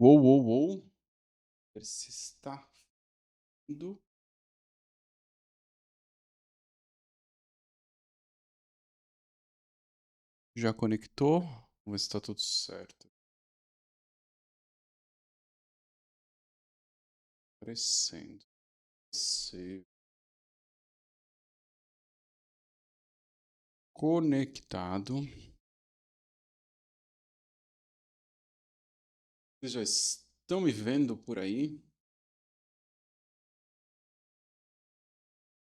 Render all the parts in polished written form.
Uou, uou, uou. Ver se está indo. Já conectou? Vamos ver se está tudo certo. Aparecendo. Se conectado. Vocês já estão me vendo por aí?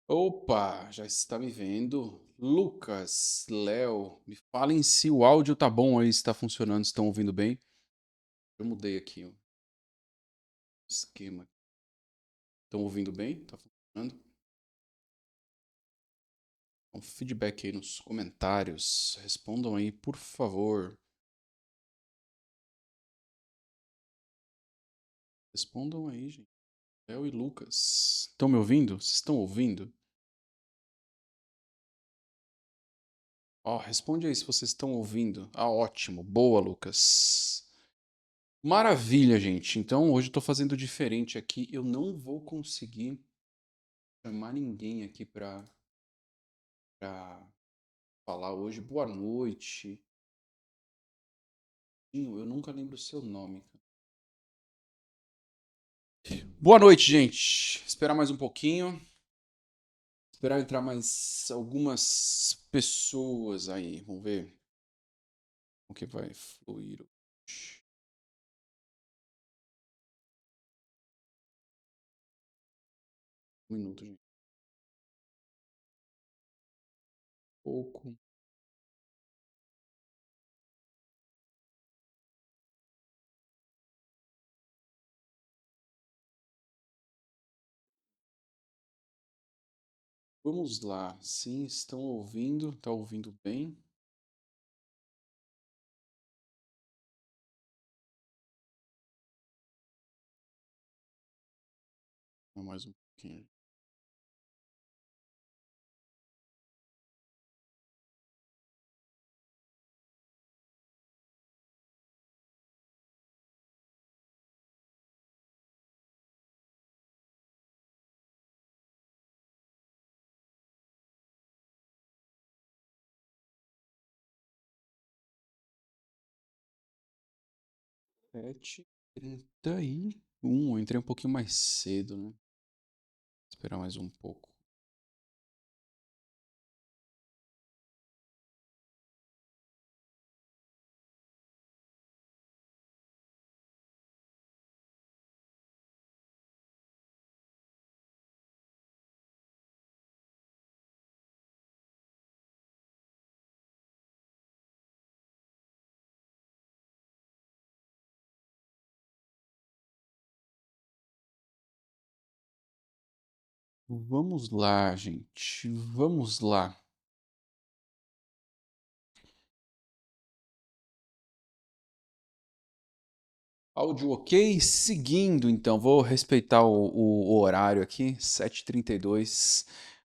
Opa, já está me vendo. Lucas, Léo, me falem se o áudio tá bom aí, se está funcionando, se estão ouvindo bem. Eu mudei aqui o esquema. Estão ouvindo bem? Tá funcionando? Um feedback aí nos comentários. Respondam aí, por favor. Respondam aí, gente. Léo e Lucas. Estão me ouvindo? Vocês estão ouvindo? Ó, responde aí se vocês estão ouvindo. Ah, ótimo. Boa, Lucas. Maravilha, gente. Então, hoje eu tô fazendo diferente aqui. Eu não vou conseguir chamar ninguém aqui pra falar hoje. Boa noite. Eu nunca lembro o seu nome, cara. Boa noite, gente. Esperar mais um pouquinho. Esperar entrar mais algumas pessoas aí. Vamos ver como que vai fluir hoje. Um minuto, gente. Pouco. Vamos lá. Sim, estão ouvindo? Tá ouvindo bem? Mais um pouquinho. Sete 31. Eu entrei um pouquinho mais cedo, né? Esperar mais um pouco. Vamos lá, gente. Vamos lá. Áudio ok? Seguindo, então. Vou respeitar o horário aqui. 7h32.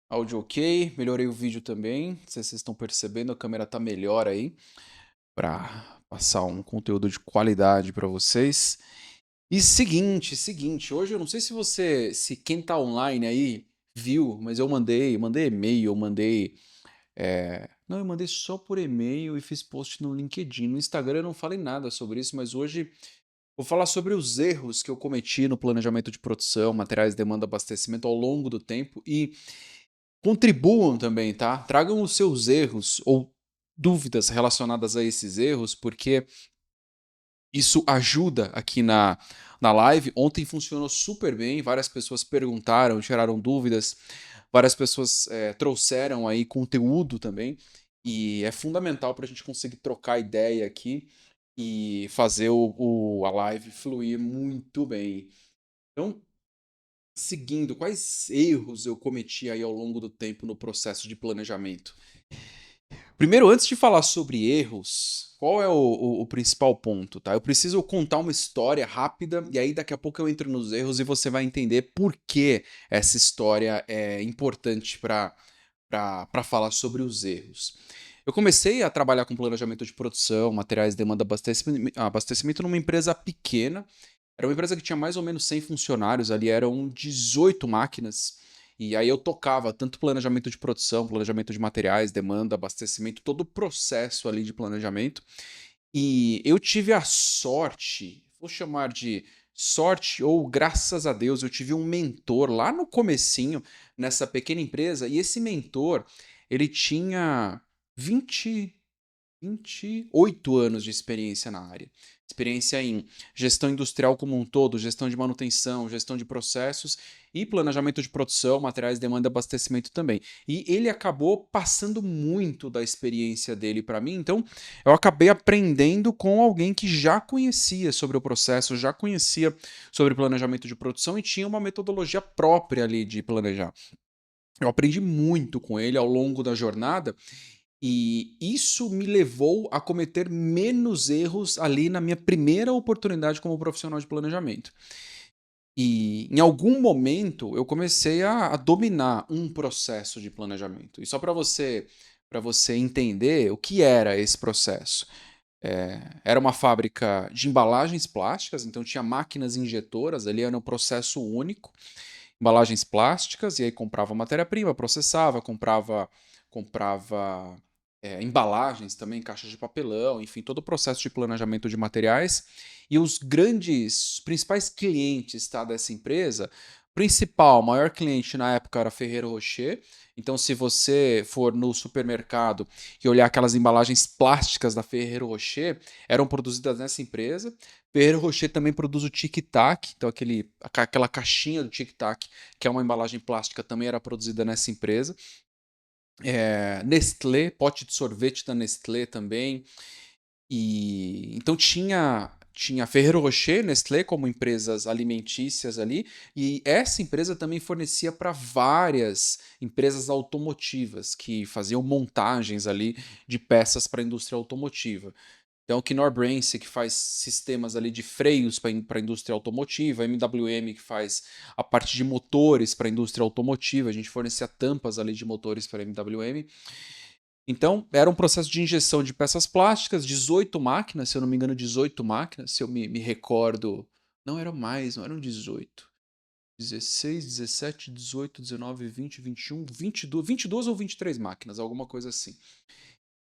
Áudio ok. Melhorei o vídeo também. Não sei se vocês estão percebendo, a câmera tá melhor aí. Para passar um conteúdo de qualidade para vocês. E seguinte, hoje eu não sei se se quem tá online aí viu, mas eu mandei e-mail, não, eu mandei só por e-mail e fiz post no LinkedIn. No Instagram eu não falei nada sobre isso, mas hoje vou falar sobre os erros que eu cometi no planejamento de produção, materiais, demanda, abastecimento ao longo do tempo e contribuam também, tá? Tragam os seus erros ou dúvidas relacionadas a esses erros, porque isso ajuda aqui na live. Ontem funcionou super bem, várias pessoas perguntaram, tiraram dúvidas, várias pessoas trouxeram aí conteúdo também, e é fundamental para a gente conseguir trocar ideia aqui e fazer a live fluir muito bem. Então, seguindo, quais erros eu cometi aí ao longo do tempo no processo de planejamento? Primeiro, antes de falar sobre erros, qual é o principal ponto, tá? Eu preciso contar uma história rápida e aí daqui a pouco eu entro nos erros e você vai entender por que essa história é importante para falar sobre os erros. Eu comecei a trabalhar com planejamento de produção, materiais, demanda, abastecimento numa empresa pequena Era uma empresa que tinha mais ou menos 100 funcionários, ali eram 18 máquinas, e aí eu tocava tanto planejamento de produção, planejamento de materiais, demanda, abastecimento, todo o processo ali de planejamento. E eu tive a sorte, vou chamar de sorte ou graças a Deus, eu tive um mentor lá no comecinho, nessa pequena empresa, e esse mentor, ele tinha 20 28 anos de experiência na área. Experiência em gestão industrial como um todo, gestão de manutenção, gestão de processos e planejamento de produção, materiais, demanda e abastecimento também. E ele acabou passando muito da experiência dele para mim, então eu acabei aprendendo com alguém que já conhecia sobre o processo, já conhecia sobre planejamento de produção e tinha uma metodologia própria ali de planejar. Eu aprendi muito com ele ao longo da jornada e isso me levou a cometer menos erros ali na minha primeira oportunidade como profissional de planejamento. E em algum momento eu comecei a dominar um processo de planejamento. E só para você entender o que era esse processo. Era uma fábrica de embalagens plásticas, então tinha máquinas injetoras, ali era um processo único, embalagens plásticas, e aí comprava matéria-prima, processava, comprava embalagens também, caixas de papelão, enfim, todo o processo de planejamento de materiais. E os principais clientes, tá, dessa empresa, maior cliente na época era Ferrero Rocher. Então, se você for no supermercado e olhar aquelas embalagens plásticas da Ferrero Rocher, eram produzidas nessa empresa. Ferrero Rocher também produz o Tic Tac, então aquela caixinha do Tic Tac, que é uma embalagem plástica, também era produzida nessa empresa. Nestlé, pote de sorvete da Nestlé também. E então tinha Ferrero Rocher, Nestlé como empresas alimentícias ali, e essa empresa também fornecia para várias empresas automotivas que faziam montagens ali de peças para a indústria automotiva. Então, o Knorr-Bremse, que faz sistemas ali de freios para a indústria automotiva, a MWM, que faz a parte de motores para a indústria automotiva, a gente fornecia tampas ali de motores para a MWM. Então, era um processo de injeção de peças plásticas, 18 máquinas, se eu não me engano, 18 máquinas, se eu me recordo. Não era mais, não eram 18. 16, 17, 18, 19, 20, 21, 22, 22 ou 23 máquinas, alguma coisa assim.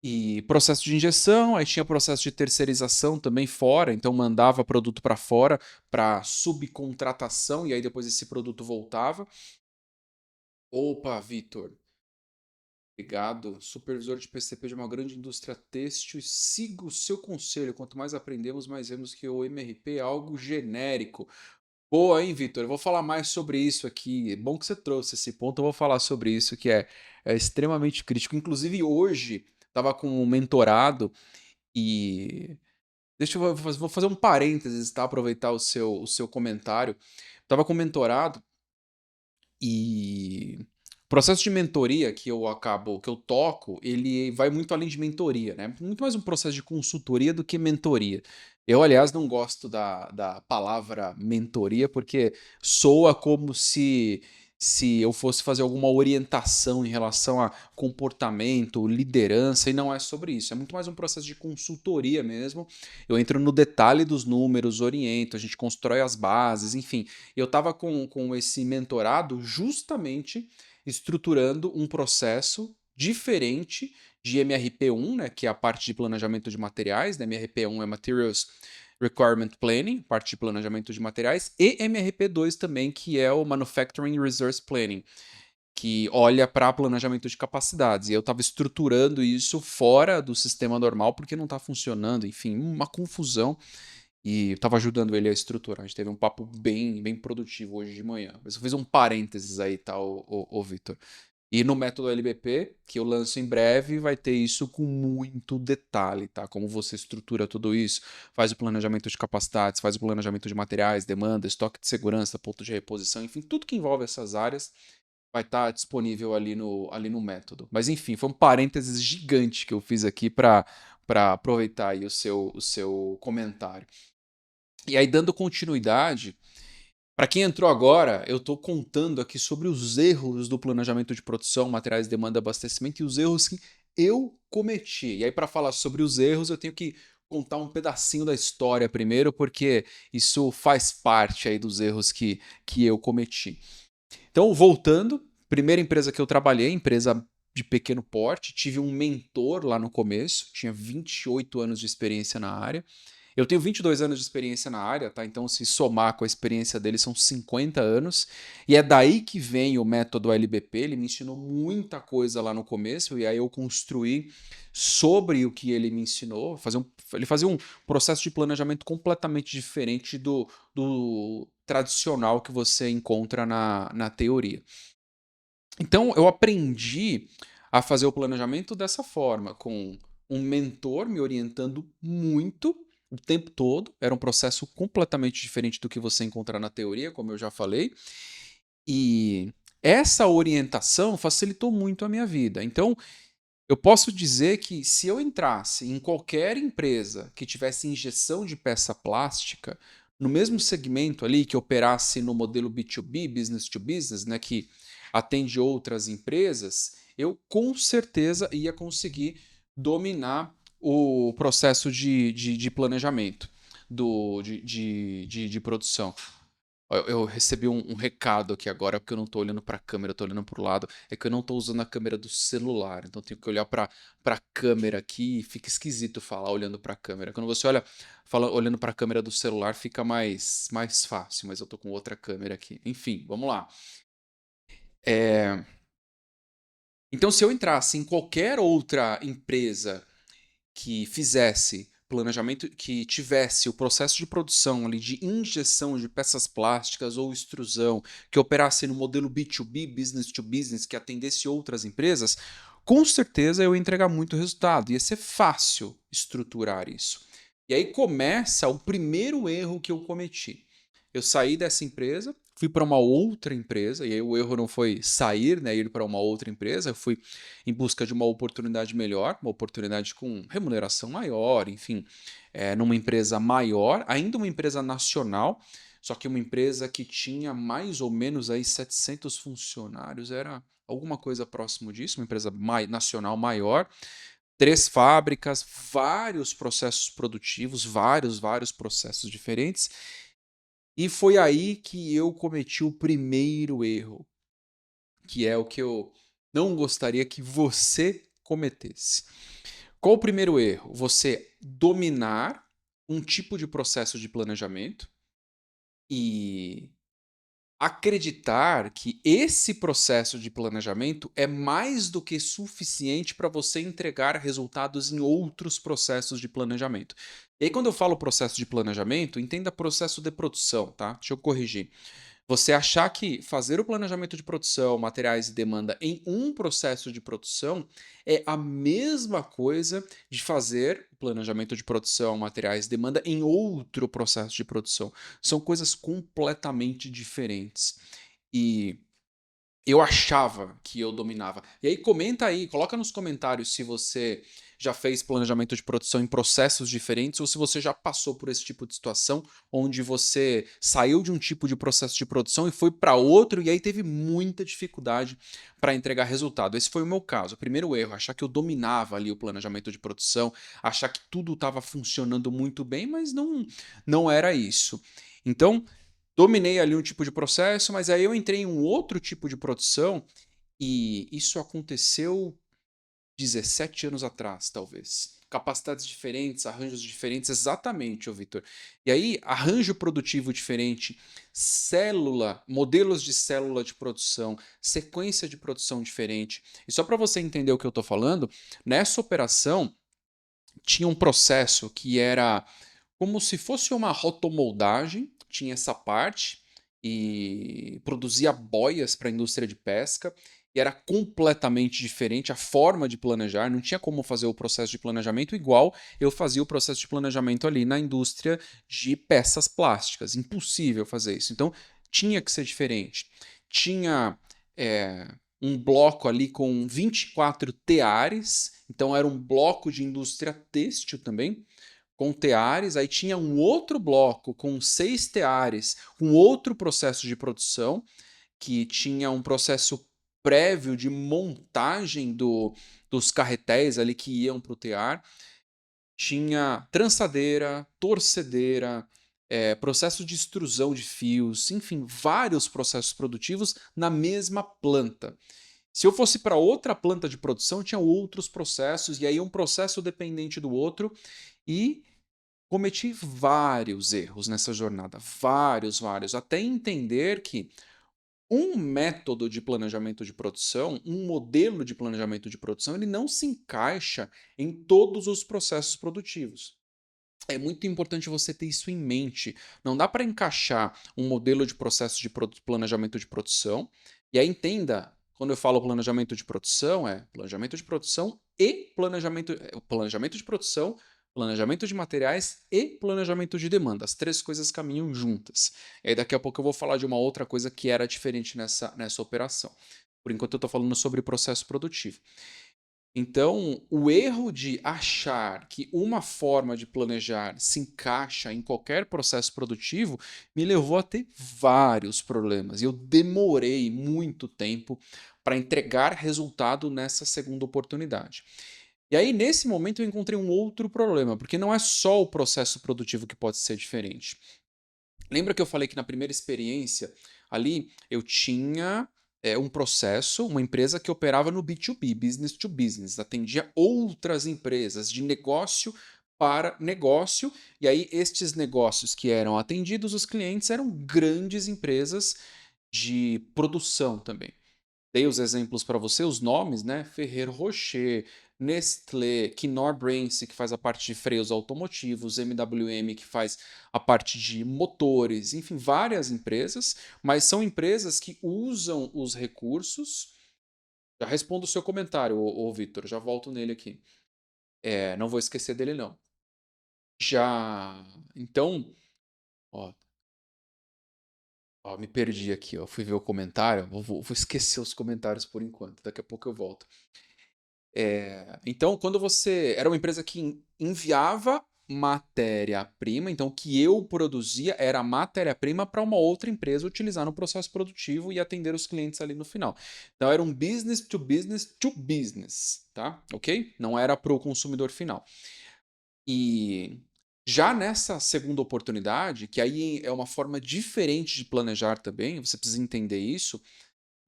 E processo de injeção, aí tinha processo de terceirização também fora, então mandava produto para fora para subcontratação e aí depois esse produto voltava. Opa, Vitor, obrigado. Supervisor de PCP de uma grande indústria têxtil, siga o seu conselho. Quanto mais aprendemos, mais vemos que o MRP é algo genérico. Boa, hein, Vitor? Eu vou falar mais sobre isso aqui. É bom que você trouxe esse ponto, eu vou falar sobre isso, que é extremamente crítico. Inclusive, hoje, estava com um mentorado e. Deixa eu vou fazer um parênteses, tá? Aproveitar o seu comentário. Estava com um mentorado e o processo de mentoria que eu toco, ele vai muito além de mentoria, né? Muito mais um processo de consultoria do que mentoria. Eu, aliás, não gosto da palavra mentoria porque soa como se eu fosse fazer alguma orientação em relação a comportamento, liderança, e não é sobre isso. É muito mais um processo de consultoria mesmo. Eu entro no detalhe dos números, oriento, a gente constrói as bases, enfim. Eu estava com esse mentorado justamente estruturando um processo diferente de MRP1, né, que é a parte de planejamento de materiais, né, MRP1 é Materials Requirement Planning, parte de planejamento de materiais, e MRP2 também, que é o Manufacturing Resource Planning, que olha para planejamento de capacidades. E eu estava estruturando isso fora do sistema normal porque não está funcionando, enfim, uma confusão. E eu estava ajudando ele a estruturar. A gente teve um papo bem, bem produtivo hoje de manhã. Mas eu fiz um parênteses aí, tá, o Vitor? E no método LBP, que eu lanço em breve, vai ter isso com muito detalhe, tá? Como você estrutura tudo isso, faz o planejamento de capacidades, faz o planejamento de materiais, demanda, estoque de segurança, ponto de reposição, enfim, tudo que envolve essas áreas vai estar disponível ali no método. Mas enfim, foi um parênteses gigante que eu fiz aqui para aproveitar aí o seu comentário. E aí, dando continuidade, para quem entrou agora, eu estou contando aqui sobre os erros do planejamento de produção, materiais, demanda, abastecimento e os erros que eu cometi. E aí, para falar sobre os erros, eu tenho que contar um pedacinho da história primeiro, porque isso faz parte aí dos erros que eu cometi. Então, voltando, primeira empresa que eu trabalhei, empresa de pequeno porte, tive um mentor lá no começo, tinha 28 anos de experiência na área. Eu tenho 22 anos de experiência na área, tá? Então, se somar com a experiência dele, são 50 anos. E é daí que vem o método LBP. Ele me ensinou muita coisa lá no começo, e aí eu construí sobre o que ele me ensinou. Ele fazia um processo de planejamento completamente diferente do tradicional que você encontra na teoria. Então, eu aprendi a fazer o planejamento dessa forma, com um mentor me orientando muito o tempo todo. Era um processo completamente diferente do que você encontrar na teoria, como eu já falei. E essa orientação facilitou muito a minha vida. Então, eu posso dizer que se eu entrasse em qualquer empresa que tivesse injeção de peça plástica, no mesmo segmento ali que operasse no modelo B2B, business to business, né, que atende outras empresas, eu com certeza ia conseguir dominar o processo de planejamento de produção. Eu recebi um recado aqui agora, porque eu não estou olhando para a câmera, eu estou olhando para o lado. É que eu não estou usando a câmera do celular, então eu tenho que olhar para a câmera aqui e fica esquisito falar olhando para a câmera. Quando você olhando para a câmera do celular, fica mais fácil, mas eu estou com outra câmera aqui. Enfim, vamos lá. Então, se eu entrasse em qualquer outra empresa que fizesse planejamento, que tivesse o processo de produção ali de injeção de peças plásticas ou extrusão, que operasse no modelo B2B, business to business, que atendesse outras empresas, com certeza eu ia entregar muito resultado. Ia ser fácil estruturar isso. E aí começa o primeiro erro que eu cometi. Eu saí dessa empresa, fui para uma outra empresa, e aí o erro não foi sair, né, ir para uma outra empresa, eu fui em busca de uma oportunidade melhor, uma oportunidade com remuneração maior, enfim, numa empresa maior, ainda uma empresa nacional, só que uma empresa que tinha mais ou menos aí 700 funcionários, era alguma coisa próximo disso, uma empresa nacional maior, 3 fábricas, vários processos produtivos, vários processos diferentes, e foi aí que eu cometi o primeiro erro, que é o que eu não gostaria que você cometesse. Qual o primeiro erro? Você dominar um tipo de processo de planejamento e acreditar que esse processo de planejamento é mais do que suficiente para você entregar resultados em outros processos de planejamento. E aí, quando eu falo processo de planejamento, entenda processo de produção, tá? Deixa eu corrigir. Você achar que fazer o planejamento de produção, materiais e demanda em um processo de produção é a mesma coisa de fazer o planejamento de produção, materiais e demanda em outro processo de produção. São coisas completamente diferentes. E eu achava que eu dominava. E aí comenta aí, coloca nos comentários se você já fez planejamento de produção em processos diferentes ou se você já passou por esse tipo de situação onde você saiu de um tipo de processo de produção e foi para outro e aí teve muita dificuldade para entregar resultado. Esse foi o meu caso. O primeiro erro, achar que eu dominava ali o planejamento de produção, achar que tudo estava funcionando muito bem, mas não era isso. Então, dominei ali um tipo de processo, mas aí eu entrei em um outro tipo de produção e isso aconteceu 17 anos atrás, talvez. Capacidades diferentes, arranjos diferentes, exatamente, ô Vitor. E aí, arranjo produtivo diferente, célula, modelos de célula de produção, sequência de produção diferente. E só para você entender o que eu estou falando, nessa operação tinha um processo que era como se fosse uma rotomoldagem, tinha essa parte, e produzia boias para a indústria de pesca, e era completamente diferente a forma de planejar, não tinha como fazer o processo de planejamento igual eu fazia o processo de planejamento ali na indústria de peças plásticas, impossível fazer isso. Então tinha que ser diferente. Tinha um bloco ali com 24 teares, então era um bloco de indústria têxtil também, com teares, aí tinha um outro bloco com 6 teares, com outro processo de produção, que tinha um processo prévio de montagem dos carretéis ali que iam para o tear. tinha trançadeira, torcedeira, processo de extrusão de fios, enfim, vários processos produtivos na mesma planta. Se eu fosse para outra planta de produção, tinha outros processos, e aí um processo dependente do outro, e cometi vários erros nessa jornada, vários, vários, até entender que um método de planejamento de produção, um modelo de planejamento de produção, ele não se encaixa em todos os processos produtivos. É muito importante você ter isso em mente. Não dá para encaixar um modelo de processo de planejamento de produção. E aí entenda, quando eu falo planejamento de produção e planejamento de produção, planejamento de materiais e planejamento de demanda. As três coisas caminham juntas. E aí daqui a pouco eu vou falar de uma outra coisa que era diferente nessa operação. Por enquanto eu estou falando sobre processo produtivo. Então, o erro de achar que uma forma de planejar se encaixa em qualquer processo produtivo me levou a ter vários problemas. E eu demorei muito tempo para entregar resultado nessa segunda oportunidade. E aí, nesse momento, eu encontrei um outro problema, porque não é só o processo produtivo que pode ser diferente. Lembra que eu falei que na primeira experiência ali eu tinha um processo, uma empresa que operava no B2B, business to business, atendia outras empresas de negócio para negócio, e aí estes negócios que eram atendidos, os clientes eram grandes empresas de produção também. Dei os exemplos para você, os nomes, né? Ferrero Rocher, Nestlé, Knorr-Bremse, que faz a parte de freios automotivos, MWM, que faz a parte de motores, enfim, várias empresas, mas são empresas que usam os recursos. Já respondo o seu comentário, ô Vitor, já volto nele aqui. Não vou esquecer dele, não. Já. Então, ó, me perdi aqui, ó. Fui ver o comentário. Vou esquecer os comentários por enquanto. Daqui a pouco eu volto. Então, quando você. Era uma empresa que enviava matéria-prima, então o que eu produzia era matéria-prima para uma outra empresa utilizar no processo produtivo e atender os clientes ali no final. Então, era um business to business to business, tá? Ok? Não era para o consumidor final. E já nessa segunda oportunidade, que aí é uma forma diferente de planejar também, você precisa entender isso.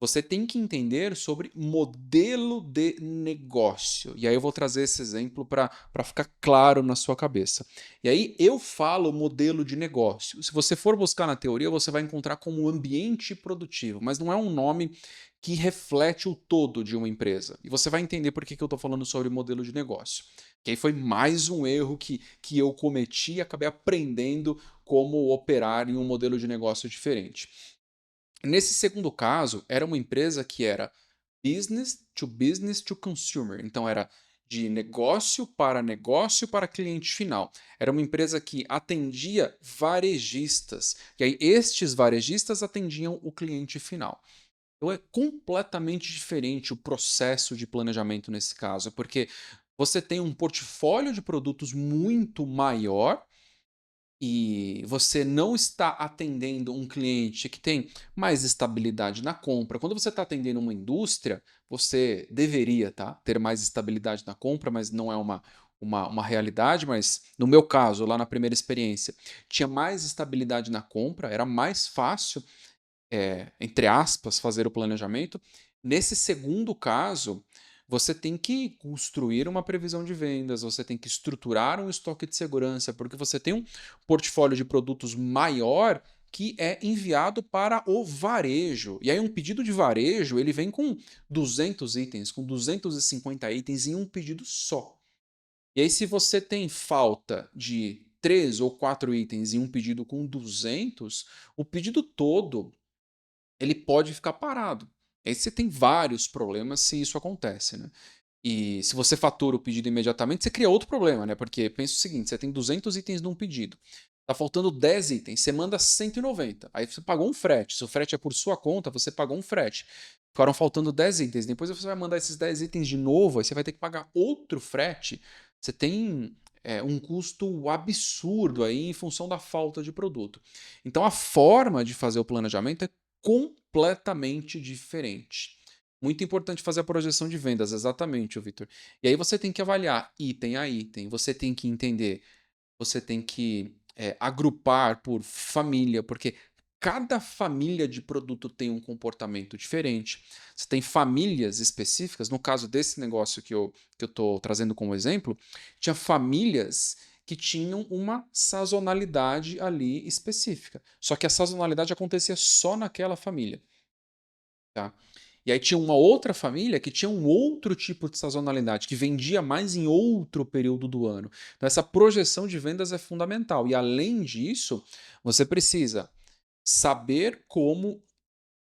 Você tem que entender sobre modelo de negócio. E aí eu vou trazer esse exemplo para ficar claro na sua cabeça. E aí eu falo modelo de negócio. Se você for buscar na teoria, você vai encontrar como ambiente produtivo, mas não é um nome que reflete o todo de uma empresa. E você vai entender por que eu estou falando sobre modelo de negócio. Que aí foi mais um erro que eu cometi e acabei aprendendo como operar em um modelo de negócio diferente. Nesse segundo caso, era uma empresa que era business to consumer. Então era de negócio para cliente final. Era uma empresa que atendia varejistas. E aí estes varejistas atendiam o cliente final. Então é completamente diferente o processo de planejamento nesse caso, porque você tem um portfólio de produtos muito maior e você não está atendendo um cliente que tem mais estabilidade na compra. Quando você está atendendo uma indústria, você deveria, tá, ter mais estabilidade na compra, mas não é uma realidade. Mas no meu caso, lá na primeira experiência, tinha mais estabilidade na compra, era mais fácil, entre aspas, fazer o planejamento. Nesse segundo caso, você tem que construir uma previsão de vendas, você tem que estruturar um estoque de segurança, porque você tem um portfólio de produtos maior que é enviado para o varejo. E aí um pedido de varejo, ele vem com 200 itens, com 250 itens em um pedido só. E aí se você tem falta de 3 ou 4 itens em um pedido com 200, o pedido todo ele pode ficar parado. Aí você tem vários problemas se isso acontece, né? E se você fatura o pedido imediatamente, você cria outro problema, né? Porque pensa o seguinte, você tem 200 itens num pedido. Tá faltando 10 itens, você manda 190. Aí você pagou um frete. Se o frete é por sua conta, você pagou um frete. Ficaram faltando 10 itens. Depois você vai mandar esses 10 itens de novo, aí você vai ter que pagar outro frete. Você tem um custo absurdo aí em função da falta de produto. Então a forma de fazer o planejamento é completamente diferente. Muito importante fazer a projeção de vendas, exatamente, ô Vitor. E aí você tem que avaliar item a item, você tem que entender, você tem que agrupar por família, porque cada família de produto tem um comportamento diferente. Você tem famílias específicas, no caso desse negócio que eu estou trazendo como exemplo, tinha famílias que tinham uma sazonalidade ali específica. Só que a sazonalidade acontecia só naquela família. Tá? E aí tinha uma outra família que tinha um outro tipo de sazonalidade, que vendia mais em outro período do ano. Então essa projeção de vendas é fundamental. E além disso, você precisa saber como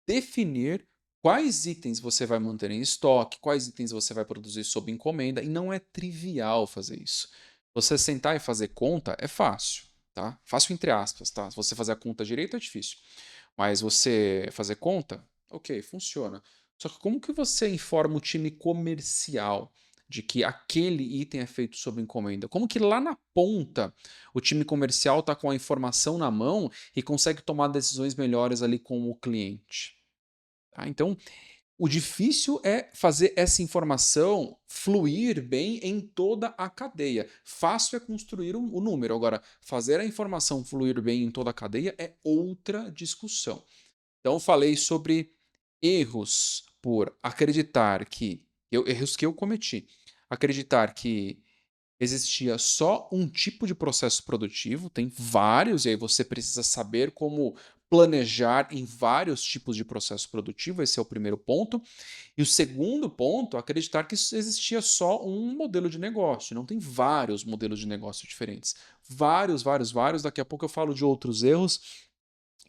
definir quais itens você vai manter em estoque, quais itens você vai produzir sob encomenda, e não é trivial fazer isso. Você sentar e fazer conta é fácil, tá? Fácil entre aspas, tá? Se você fazer a conta direito é difícil. Mas você fazer conta, ok, funciona. Só que como que você informa o time comercial de que aquele item é feito sob encomenda? Como que lá na ponta o time comercial está com a informação na mão e consegue tomar decisões melhores ali com o cliente? Tá? Então, o difícil é fazer essa informação fluir bem em toda a cadeia. Fácil é construir o número. Agora, fazer a informação fluir bem em toda a cadeia é outra discussão. Então, eu falei sobre erros por acreditar que. Erros que eu cometi. Acreditar que existia só um tipo de processo produtivo, tem vários, e aí você precisa saber como planejar em vários tipos de processo produtivo, esse é o primeiro ponto. E o segundo ponto, acreditar que existia só um modelo de negócio, não tem vários modelos de negócio diferentes. Vários, vários, vários. Daqui a pouco eu falo de outros erros,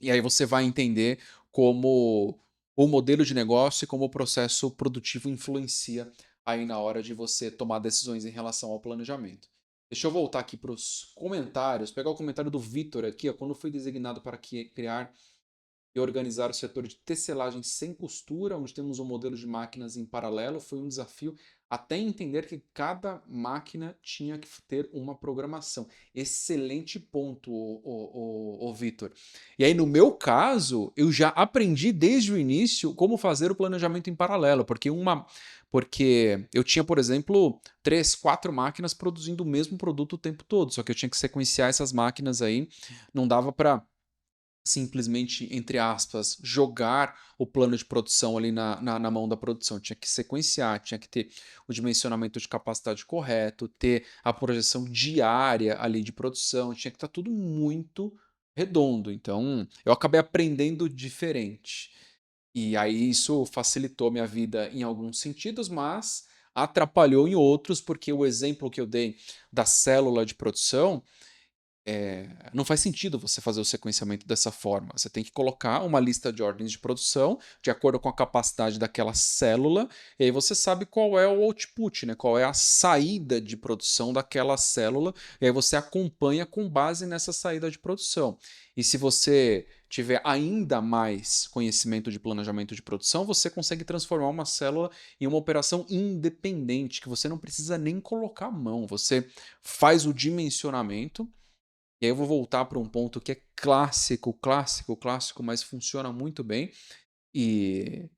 e aí você vai entender como o modelo de negócio e como o processo produtivo influencia aí na hora de você tomar decisões em relação ao planejamento. Deixa eu voltar aqui para os comentários, pegar o comentário do Vitor aqui, ó, quando fui designado para criar e organizar o setor de tecelagem sem costura, onde temos um modelo de máquinas em paralelo, foi um desafio até entender que cada máquina tinha que ter uma programação. Excelente ponto, o Vitor. E aí, no meu caso, eu já aprendi desde o início como fazer o planejamento em paralelo, porque eu tinha, por exemplo, 3, 4 máquinas produzindo o mesmo produto o tempo todo, só que eu tinha que sequenciar essas máquinas aí, não dava para simplesmente, entre aspas, jogar o plano de produção ali na mão da produção. Tinha que sequenciar, tinha que ter o dimensionamento de capacidade correto, ter a projeção diária ali de produção, tinha que estar tudo muito redondo. Então, eu acabei aprendendo diferente. E aí isso facilitou minha vida em alguns sentidos, mas atrapalhou em outros, porque o exemplo que eu dei da célula de produção não faz sentido você fazer o sequenciamento dessa forma. Você tem que colocar uma lista de ordens de produção de acordo com a capacidade daquela célula, e aí você sabe qual é o output, né? Qual é a saída de produção daquela célula, e aí você acompanha com base nessa saída de produção. E se você tiver ainda mais conhecimento de planejamento de produção, você consegue transformar uma célula em uma operação independente, que você não precisa nem colocar a mão. Você faz o dimensionamento, e aí eu vou voltar para um ponto que é clássico, clássico, clássico, mas funciona muito bem. E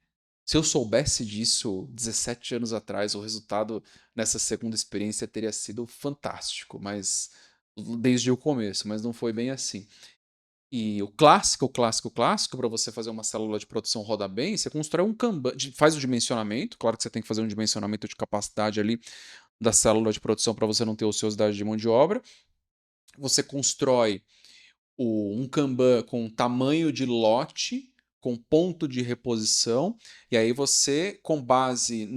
se eu soubesse disso 17 anos atrás, o resultado nessa segunda experiência teria sido fantástico, mas desde o começo, mas não foi bem assim. E o clássico, clássico, clássico, para você fazer uma célula de produção rodar bem, você constrói um Kanban, faz o dimensionamento, claro que você tem que fazer um dimensionamento de capacidade ali da célula de produção para você não ter ociosidade de mão de obra. Você constrói um Kanban com tamanho de lote, com ponto de reposição, e aí você, com base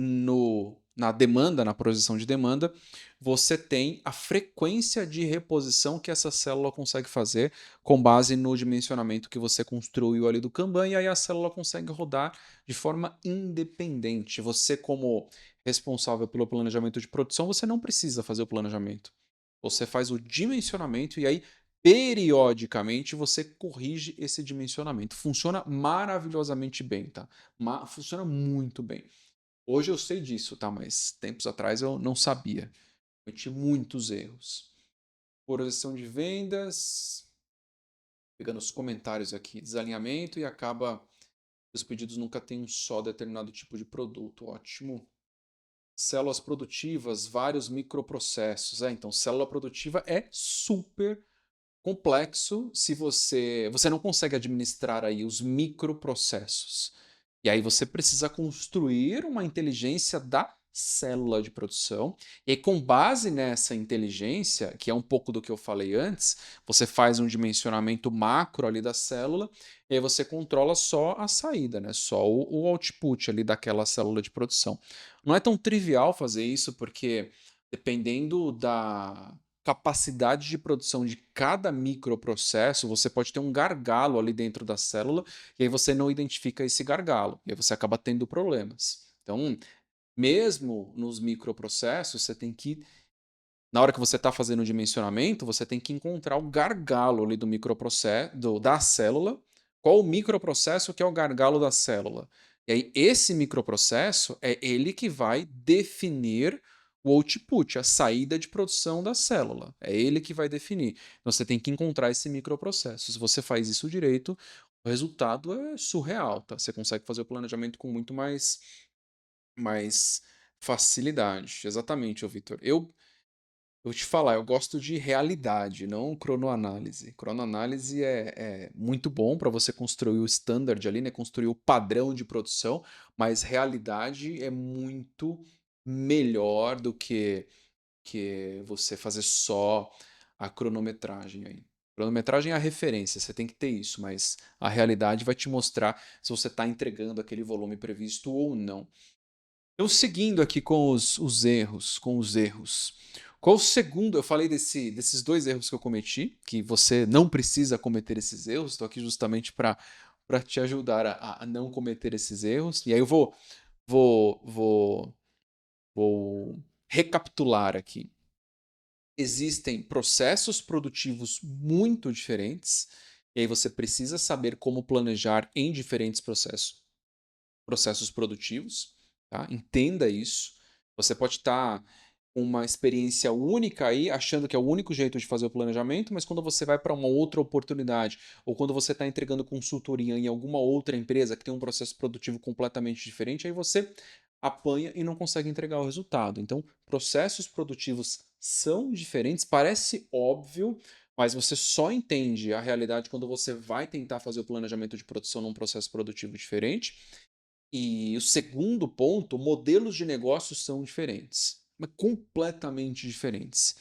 na demanda, na projeção de demanda, você tem a frequência de reposição que essa célula consegue fazer com base no dimensionamento que você construiu ali do Kanban, e aí a célula consegue rodar de forma independente. Você, como responsável pelo planejamento de produção, você não precisa fazer o planejamento. Você faz o dimensionamento e aí periodicamente você corrige esse dimensionamento. Funciona maravilhosamente bem, tá? Funciona muito bem. Hoje eu sei disso, tá? Mas tempos atrás eu não sabia. Cometi muitos erros. Projeção de vendas, pegando os comentários aqui, desalinhamento e acaba Os pedidos nunca têm um só determinado tipo de produto. Ótimo. Células produtivas, vários microprocessos. Então, célula produtiva é super complexo se você não consegue administrar aí os microprocessos. E aí você precisa construir uma inteligência da célula de produção. E aí, com base nessa inteligência, que é um pouco do que eu falei antes, você faz um dimensionamento macro ali da célula, e aí você controla só a saída, né? Só o output ali daquela célula de produção. Não é tão trivial fazer isso, porque dependendo da capacidade de produção de cada microprocesso, você pode ter um gargalo ali dentro da célula e aí você não identifica esse gargalo, e aí você acaba tendo problemas. Então, mesmo nos microprocessos, você tem que, na hora que você está fazendo o dimensionamento, você tem que encontrar o gargalo ali do microprocesso, da célula, qual o microprocesso que é o gargalo da célula. E aí, esse microprocesso é ele que vai definir o output, a saída de produção da célula. É ele que vai definir. Então, você tem que encontrar esse microprocesso. Se você faz isso direito, o resultado é surreal, tá? Você consegue fazer o planejamento com muito mais facilidade. Exatamente, ô Vitor. Eu vou te falar, eu gosto de realidade, não cronoanálise. Cronoanálise é muito bom para você construir o standard ali, né? Construir o padrão de produção, mas realidade é muito melhor do que você fazer só a cronometragem aí. Cronometragem é a referência, você tem que ter isso, mas a realidade vai te mostrar se você está entregando aquele volume previsto ou não. Então, seguindo aqui com os erros. Qual o segundo? Eu falei desses dois erros que eu cometi, que você não precisa cometer esses erros. Estou aqui justamente para te ajudar a não cometer esses erros. E aí eu vou, vou, vou recapitular aqui. Existem processos produtivos muito diferentes, e aí você precisa saber como planejar em diferentes processos produtivos, tá? Entenda isso. Você pode estar com uma experiência única aí, achando que é o único jeito de fazer o planejamento, mas quando você vai para uma outra oportunidade, ou quando você está entregando consultoria em alguma outra empresa que tem um processo produtivo completamente diferente, aí você apanha e não consegue entregar o resultado. Então, processos produtivos são diferentes, parece óbvio, mas você só entende a realidade quando você vai tentar fazer o planejamento de produção num processo produtivo diferente. E o segundo ponto, modelos de negócios são diferentes, mas completamente diferentes.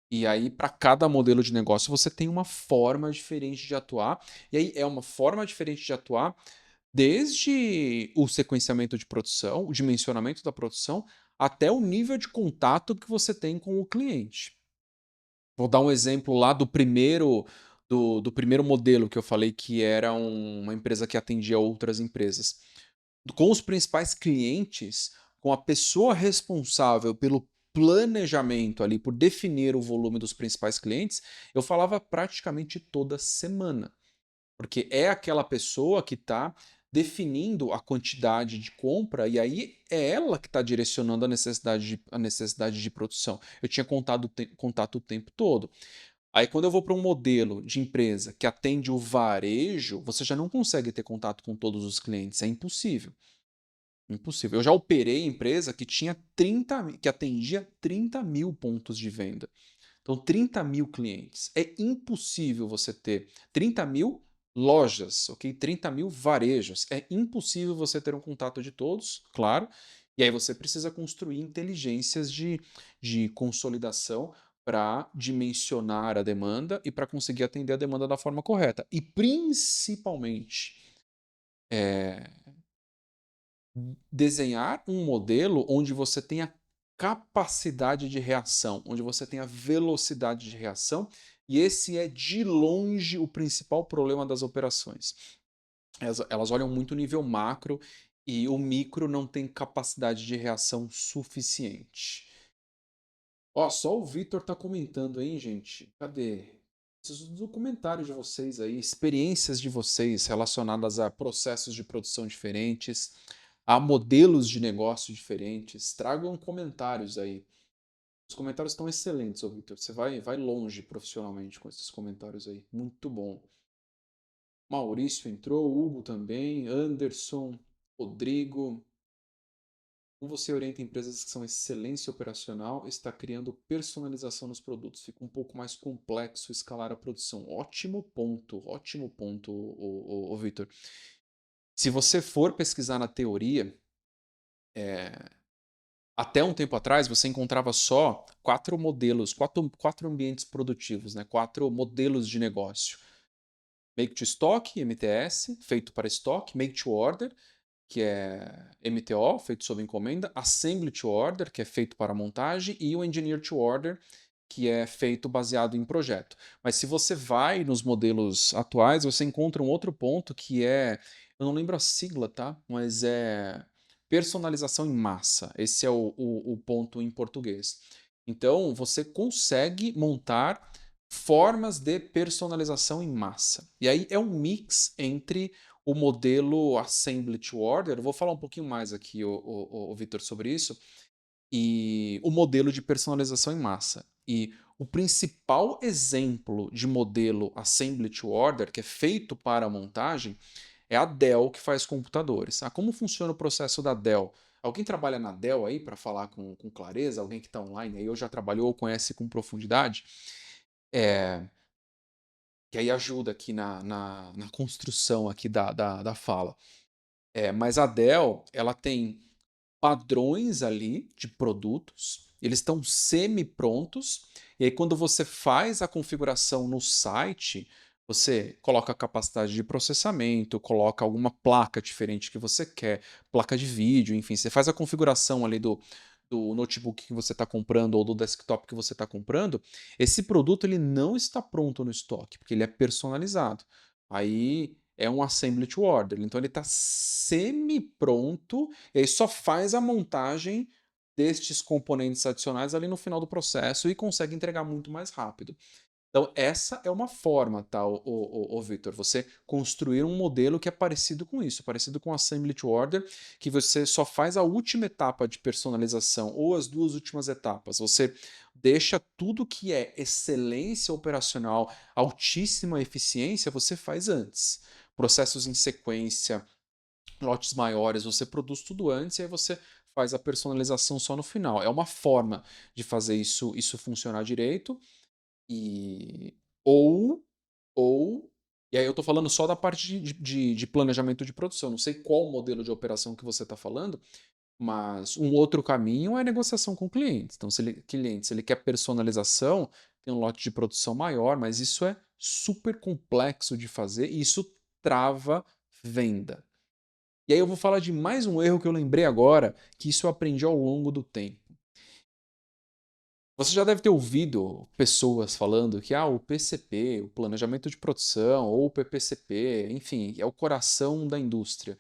E aí, para cada modelo de negócio, você tem uma forma diferente de atuar. E aí, é uma forma diferente de atuar desde o sequenciamento de produção, o dimensionamento da produção, até o nível de contato que você tem com o cliente. Vou dar um exemplo lá do primeiro modelo que eu falei que era uma empresa que atendia outras empresas. Com os principais clientes, com a pessoa responsável pelo planejamento ali, por definir o volume dos principais clientes, eu falava praticamente toda semana. Porque é aquela pessoa que está definindo a quantidade de compra e aí é ela que está direcionando a necessidade de produção. Eu tinha contato o tempo todo. Aí, quando eu vou para um modelo de empresa que atende o varejo, você já não consegue ter contato com todos os clientes, é impossível. Impossível. Eu já operei empresa que tinha 30, que atendia 30 mil pontos de venda. Então, 30 mil clientes. É impossível você ter 30 mil lojas, ok? 30 mil varejos. É impossível você ter um contato de todos, claro. E aí você precisa construir inteligências de consolidação para dimensionar a demanda e para conseguir atender a demanda da forma correta. E principalmente, é, desenhar um modelo onde você tenha capacidade de reação, onde você tenha velocidade de reação, e esse é de longe o principal problema das operações. Elas olham muito o nível macro e o micro não tem capacidade de reação suficiente. Ó, só o Vitor tá comentando aí, gente. Cadê? Preciso do comentário de vocês aí, experiências de vocês relacionadas a processos de produção diferentes, a modelos de negócio diferentes. Tragam comentários aí. Os comentários estão excelentes, ô Vitor. Você vai longe profissionalmente com esses comentários aí. Muito bom. Maurício entrou, Hugo também, Anderson, Rodrigo. Como você orienta empresas que são excelência operacional, está criando personalização nos produtos. Fica um pouco mais complexo escalar a produção. Ótimo ponto, o Vitor. Se você for pesquisar na teoria, até um tempo atrás você encontrava só quatro modelos, quatro ambientes produtivos, né? Quatro modelos de negócio. Make to Stock, MTS, feito para estoque, Make to Order, que é MTO, feito sob encomenda, Assembly to Order, que é feito para montagem, e o Engineer to Order, que é feito baseado em projeto. Mas se você vai nos modelos atuais, você encontra um outro ponto que é, eu não lembro a sigla, tá? Mas é personalização em massa. Esse é o ponto em português. Então, você consegue montar formas de personalização em massa. E aí é um mix entre o modelo Assembly to Order, eu vou falar um pouquinho mais aqui, o Vitor, sobre isso, e o modelo de personalização em massa. E o principal exemplo de modelo Assembly to Order, que é feito para a montagem, é a Dell, que faz computadores. Ah, como funciona o processo da Dell? Alguém trabalha na Dell aí para falar com clareza? Alguém que está online aí ou já trabalhou ou conhece com profundidade? É, que aí ajuda aqui na construção aqui da fala. Mas a Dell, ela tem padrões ali de produtos, eles estão semi-prontos, e aí quando você faz a configuração no site, você coloca a capacidade de processamento, coloca alguma placa diferente que você quer, placa de vídeo, enfim, você faz a configuração ali do notebook que você está comprando ou do desktop que você está comprando, esse produto ele não está pronto no estoque, porque ele é personalizado. Aí é um assembly to order, então ele está semi-pronto e aí só faz a montagem destes componentes adicionais ali no final do processo e consegue entregar muito mais rápido. Então, essa é uma forma, tá, o Victor? Você construir um modelo que é parecido com isso, parecido com Assembly to Order, que você só faz a última etapa de personalização ou as duas últimas etapas. Você deixa tudo que é excelência operacional, altíssima eficiência, você faz antes. Processos em sequência, lotes maiores, você produz tudo antes e aí você faz a personalização só no final. É uma forma de fazer isso funcionar direito. E ou ou e aí eu estou falando só da parte de planejamento de produção. Não sei qual modelo de operação que você está falando, mas um outro caminho é negociação com clientes. Então, se ele quer personalização, tem um lote de produção maior, mas isso é super complexo de fazer e isso trava venda. E aí eu vou falar de mais um erro que eu lembrei agora, que isso eu aprendi ao longo do tempo. Você já deve ter ouvido pessoas falando que o PCP, o planejamento de produção, ou o PPCP, enfim, é o coração da indústria.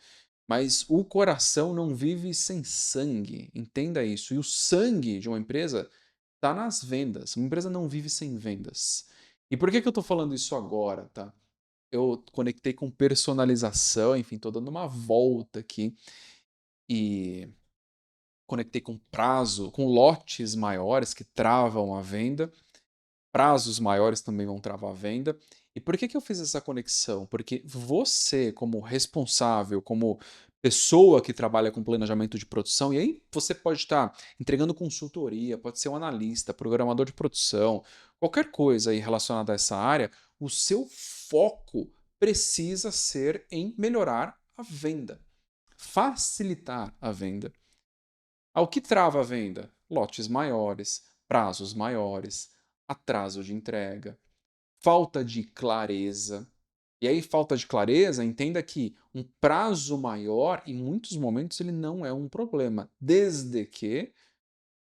Mas o coração não vive sem sangue, entenda isso. E o sangue de uma empresa está nas vendas. Uma empresa não vive sem vendas. E por que eu estou falando isso agora, tá? Eu conectei com personalização, enfim, estou dando uma volta aqui e conectei com prazo, com lotes maiores que travam a venda. Prazos maiores também vão travar a venda. E por que eu fiz essa conexão? Porque você, como responsável, como pessoa que trabalha com planejamento de produção, e aí você pode estar entregando consultoria, pode ser um analista, programador de produção, qualquer coisa aí relacionada a essa área, o seu foco precisa ser em melhorar a venda, facilitar a venda. Ao que trava a venda? Lotes maiores, prazos maiores, atraso de entrega, falta de clareza. E aí, falta de clareza, entenda que um prazo maior, em muitos momentos, ele não é um problema, desde que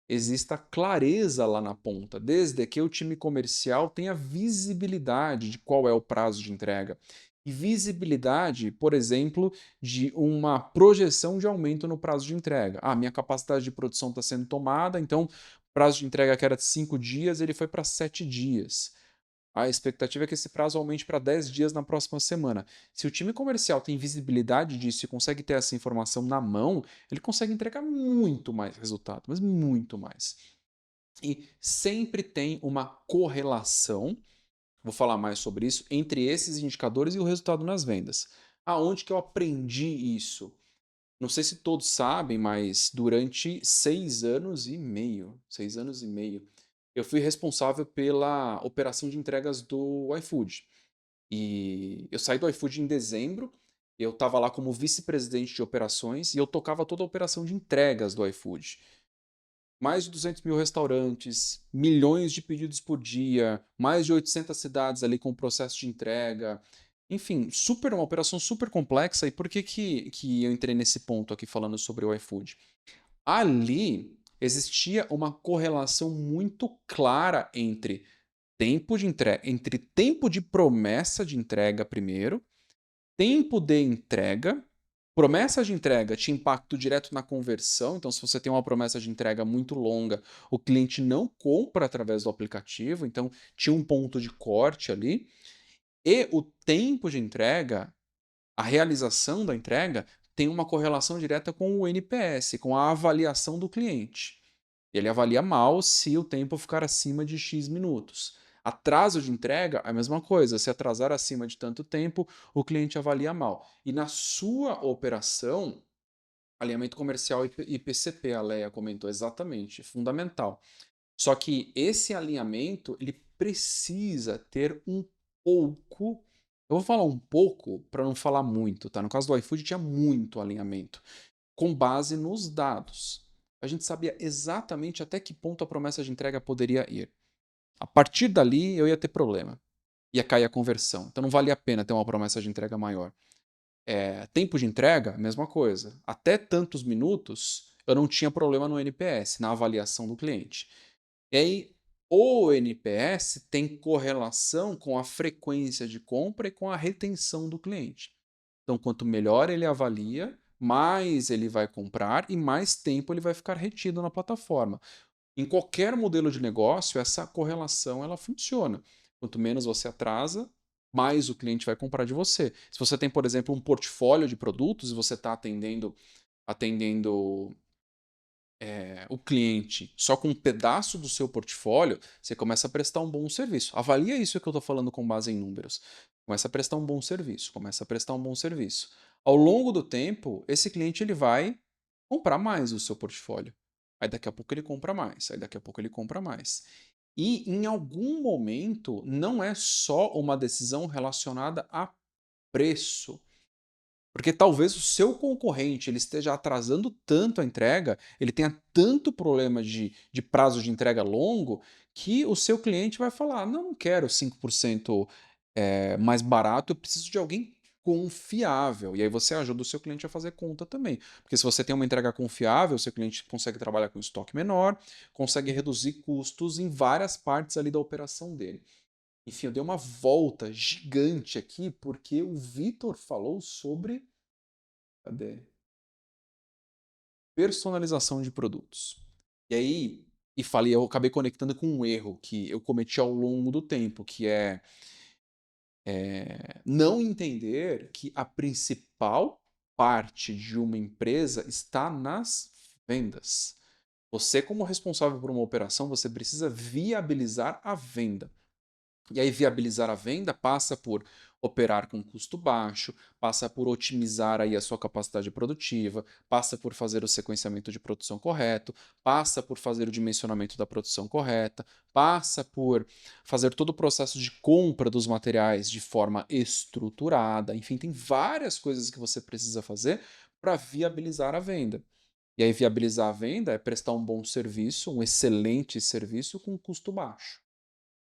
exista clareza lá na ponta, desde que o time comercial tenha visibilidade de qual é o prazo de entrega. E visibilidade, por exemplo, de uma projeção de aumento no prazo de entrega. Minha capacidade de produção está sendo tomada, então o prazo de entrega que era de 5 dias, ele foi para 7 dias. A expectativa é que esse prazo aumente para 10 dias na próxima semana. Se o time comercial tem visibilidade disso e consegue ter essa informação na mão, ele consegue entregar muito mais resultado, mas muito mais. E sempre tem uma correlação Vou falar mais sobre isso entre esses indicadores e o resultado nas vendas. Aonde que eu aprendi isso? Não sei se todos sabem, mas durante 6 anos e meio, eu fui responsável pela operação de entregas do iFood. E eu saí do iFood em dezembro, eu estava lá como vice-presidente de operações e eu tocava toda a operação de entregas do iFood. Mais de 200 mil restaurantes, milhões de pedidos por dia, mais de 800 cidades ali com o processo de entrega. Enfim, uma operação super complexa. E por que eu entrei nesse ponto aqui falando sobre o iFood? Ali existia uma correlação muito clara entre tempo de promessa de entrega primeiro, tempo de entrega. Promessa de entrega tinha impacto direto na conversão, então se você tem uma promessa de entrega muito longa, o cliente não compra através do aplicativo, então tinha um ponto de corte ali. E o tempo de entrega, a realização da entrega, tem uma correlação direta com o NPS, com a avaliação do cliente. Ele avalia mal se o tempo ficar acima de X minutos. Atraso de entrega, a mesma coisa. Se atrasar acima de tanto tempo, o cliente avalia mal. E na sua operação, alinhamento comercial e PCP, a Leia comentou exatamente, fundamental. Só que esse alinhamento, ele precisa ter um pouco. Eu vou falar um pouco para não falar muito, tá? No caso do iFood tinha muito alinhamento com base nos dados. A gente sabia exatamente até que ponto a promessa de entrega poderia ir. A partir dali, eu ia ter problema. Ia cair a conversão. Então não valia a pena ter uma promessa de entrega maior. Tempo de entrega, mesma coisa. Até tantos minutos, eu não tinha problema no NPS, na avaliação do cliente. E aí, o NPS tem correlação com a frequência de compra e com a retenção do cliente. Então, quanto melhor ele avalia, mais ele vai comprar e mais tempo ele vai ficar retido na plataforma. Em qualquer modelo de negócio, essa correlação ela funciona. Quanto menos você atrasa, mais o cliente vai comprar de você. Se você tem, por exemplo, um portfólio de produtos e você está atendendo o cliente só com um pedaço do seu portfólio, você começa a prestar um bom serviço. Avalia isso que eu estou falando com base em números. Começa a prestar um bom serviço, começa a prestar um bom serviço. Ao longo do tempo, esse cliente ele vai comprar mais o seu portfólio. Aí daqui a pouco ele compra mais, aí daqui a pouco ele compra mais. E em algum momento não é só uma decisão relacionada a preço. Porque talvez o seu concorrente ele esteja atrasando tanto a entrega, ele tenha tanto problema de prazo de entrega longo, que o seu cliente vai falar: não, não quero 5% mais barato, eu preciso de alguém confiável. E aí você ajuda o seu cliente a fazer conta também. Porque se você tem uma entrega confiável, o seu cliente consegue trabalhar com estoque menor, consegue reduzir custos em várias partes ali da operação dele. Enfim, eu dei uma volta gigante aqui porque o Vitor falou sobre. Cadê? Personalização de produtos. E aí, eu acabei conectando com um erro que eu cometi ao longo do tempo, que não entender que a principal parte de uma empresa está nas vendas. Você, como responsável por uma operação, você precisa viabilizar a venda. E aí, viabilizar a venda passa por operar com custo baixo, passa por otimizar aí a sua capacidade produtiva, passa por fazer o sequenciamento de produção correto, passa por fazer o dimensionamento da produção correta, passa por fazer todo o processo de compra dos materiais de forma estruturada. Enfim, tem várias coisas que você precisa fazer para viabilizar a venda. E aí, viabilizar a venda é prestar um bom serviço, um excelente serviço com custo baixo.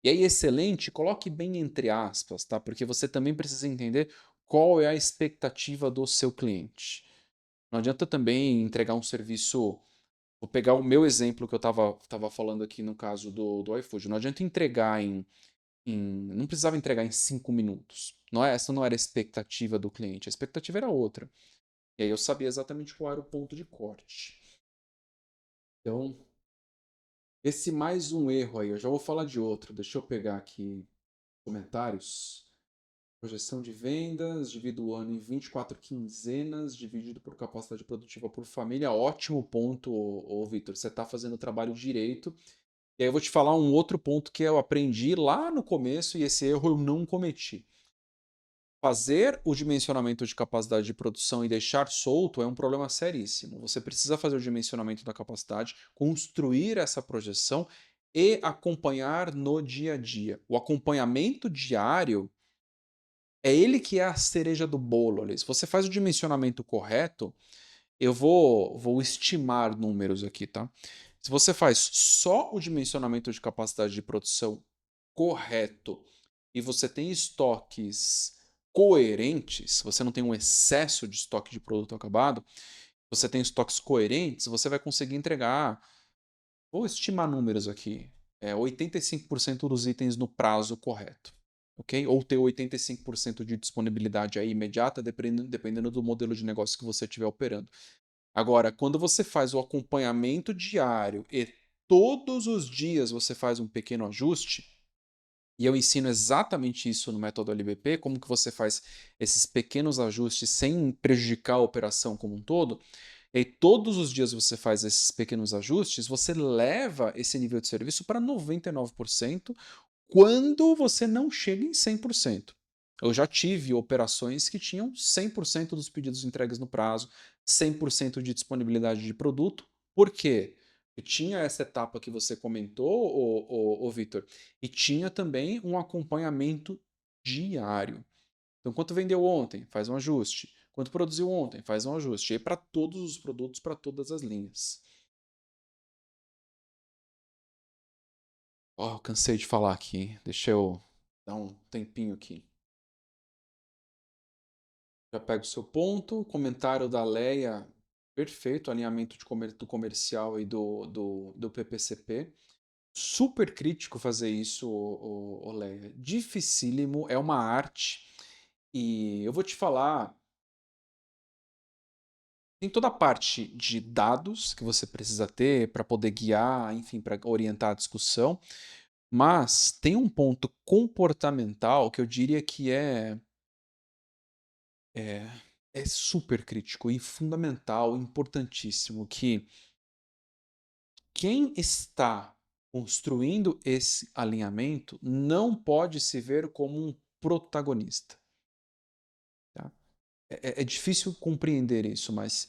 E aí, excelente, coloque bem entre aspas, tá? Porque você também precisa entender qual é a expectativa do seu cliente. Não adianta também entregar um serviço. Vou pegar o meu exemplo que eu estava falando aqui no caso do iFood. Não adianta entregar não precisava entregar em 5 minutos. Essa não era a expectativa do cliente. A expectativa era outra. E aí eu sabia exatamente qual era o ponto de corte. Então, esse mais um erro aí. Eu já vou falar de outro. Deixa eu pegar aqui comentários. Projeção de vendas, divido o ano em 24 quinzenas, dividido por capacidade produtiva por família. Ótimo ponto, Vitor. Você está fazendo o trabalho direito. E aí eu vou te falar um outro ponto que eu aprendi lá no começo e esse erro eu não cometi. Fazer o dimensionamento de capacidade de produção e deixar solto é um problema seríssimo. Você precisa fazer o dimensionamento da capacidade, construir essa projeção e acompanhar no dia a dia. O acompanhamento diário é ele que é a cereja do bolo ali. Se você faz o dimensionamento correto, eu vou estimar números aqui, tá? Se você faz só o dimensionamento de capacidade de produção correto e você tem estoques coerentes, você não tem um excesso de estoque de produto acabado, você tem estoques coerentes, você vai conseguir entregar, vou estimar números aqui, 85% dos itens no prazo correto. Ok? Ou ter 85% de disponibilidade aí imediata, dependendo do modelo de negócio que você estiver operando. Agora, quando você faz o acompanhamento diário e todos os dias você faz um pequeno ajuste, e eu ensino exatamente isso no método LBP, como que você faz esses pequenos ajustes sem prejudicar a operação como um todo, e todos os dias você faz esses pequenos ajustes, você leva esse nível de serviço para 99% quando você não chega em 100%. Eu já tive operações que tinham 100% dos pedidos entregues no prazo, 100% de disponibilidade de produto. Por quê? Porque tinha essa etapa que você comentou, Vitor, e tinha também um acompanhamento diário. Então, quanto vendeu ontem? Faz um ajuste. Quanto produziu ontem? Faz um ajuste. E aí para todos os produtos, para todas as linhas. Oh, cansei de falar aqui. Deixa eu dar um tempinho aqui. Já pego o seu ponto. Comentário da Leia. Perfeito. Alinhamento do comercial e do PPCP. Super crítico fazer isso, Leia. Dificílimo. É uma arte. E eu vou te falar. Tem toda a parte de dados que você precisa ter para poder guiar, enfim, para orientar a discussão. Mas tem um ponto comportamental que eu diria que é, é super crítico e fundamental, importantíssimo, que quem está construindo esse alinhamento não pode se ver como um protagonista. Tá? É difícil compreender isso, mas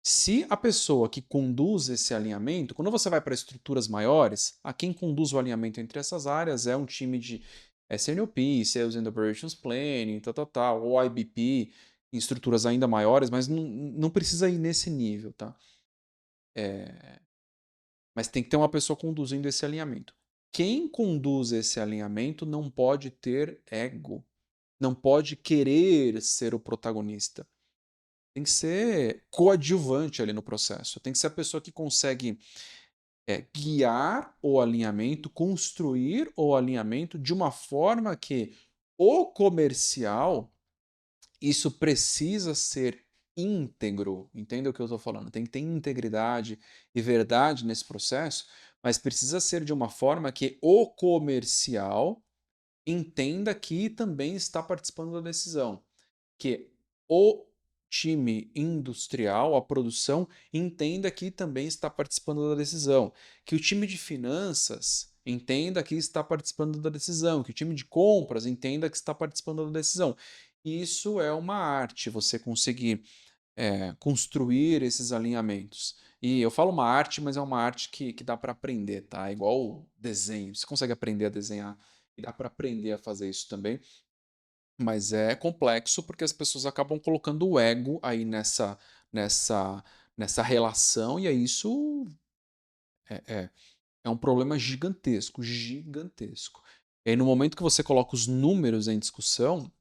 se a pessoa que conduz esse alinhamento, quando você vai para estruturas maiores, a quem conduz o alinhamento entre essas áreas é um time de SNOP, Sales and Operations Planning, tal, ou IBP, em estruturas ainda maiores, mas não precisa ir nesse nível, tá? Mas tem que ter uma pessoa conduzindo esse alinhamento. Quem conduz esse alinhamento não pode ter ego, não pode querer ser o protagonista. Tem que ser coadjuvante ali no processo. Tem que ser a pessoa que consegue guiar o alinhamento, construir o alinhamento de uma forma que o comercial, isso precisa ser íntegro. Entende o que eu estou falando? Tem que ter integridade e verdade nesse processo, mas precisa ser de uma forma que o comercial entenda que também está participando da decisão, que o time industrial, a produção, entenda que também está participando da decisão, que o time de finanças entenda que está participando da decisão, que o time de compras entenda que está participando da decisão. Isso é uma arte, você conseguir construir esses alinhamentos. E eu falo uma arte, mas é uma arte que dá para aprender, tá? É igual desenho. Você consegue aprender a desenhar e dá para aprender a fazer isso também. Mas é complexo porque as pessoas acabam colocando o ego aí nessa, nessa relação, e aí isso é, é um problema gigantesco, gigantesco. E aí, no momento que você coloca os números em discussão,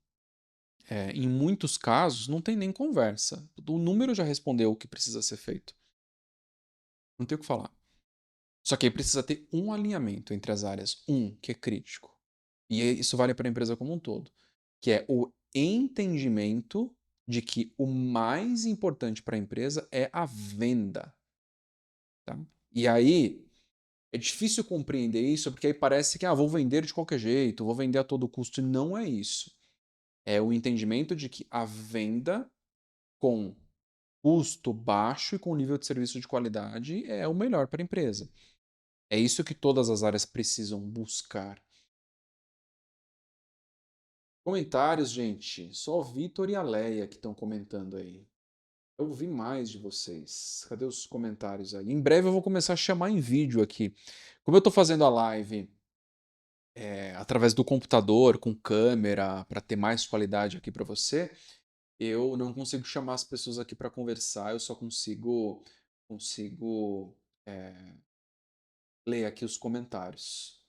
em muitos casos, não tem nem conversa. O número já respondeu o que precisa ser feito. Não tem o que falar. Só que aí precisa ter um alinhamento entre as áreas. Um, que é crítico. E isso vale para a empresa como um todo. Que é o entendimento de que o mais importante para a empresa é a venda. Tá? E aí é difícil compreender isso, porque aí parece que vou vender de qualquer jeito, vou vender a todo custo. E não é isso. É o entendimento de que a venda com custo baixo e com nível de serviço de qualidade é o melhor para a empresa. É isso que todas as áreas precisam buscar. Comentários, gente. Só o Vitor e a Leia que estão comentando aí. Eu vi mais de vocês. Cadê os comentários aí? Em breve eu vou começar a chamar em vídeo aqui. Como eu estou fazendo a live através do computador, com câmera, para ter mais qualidade aqui para você, eu não consigo chamar as pessoas aqui para conversar, eu só consigo é, ler aqui os comentários.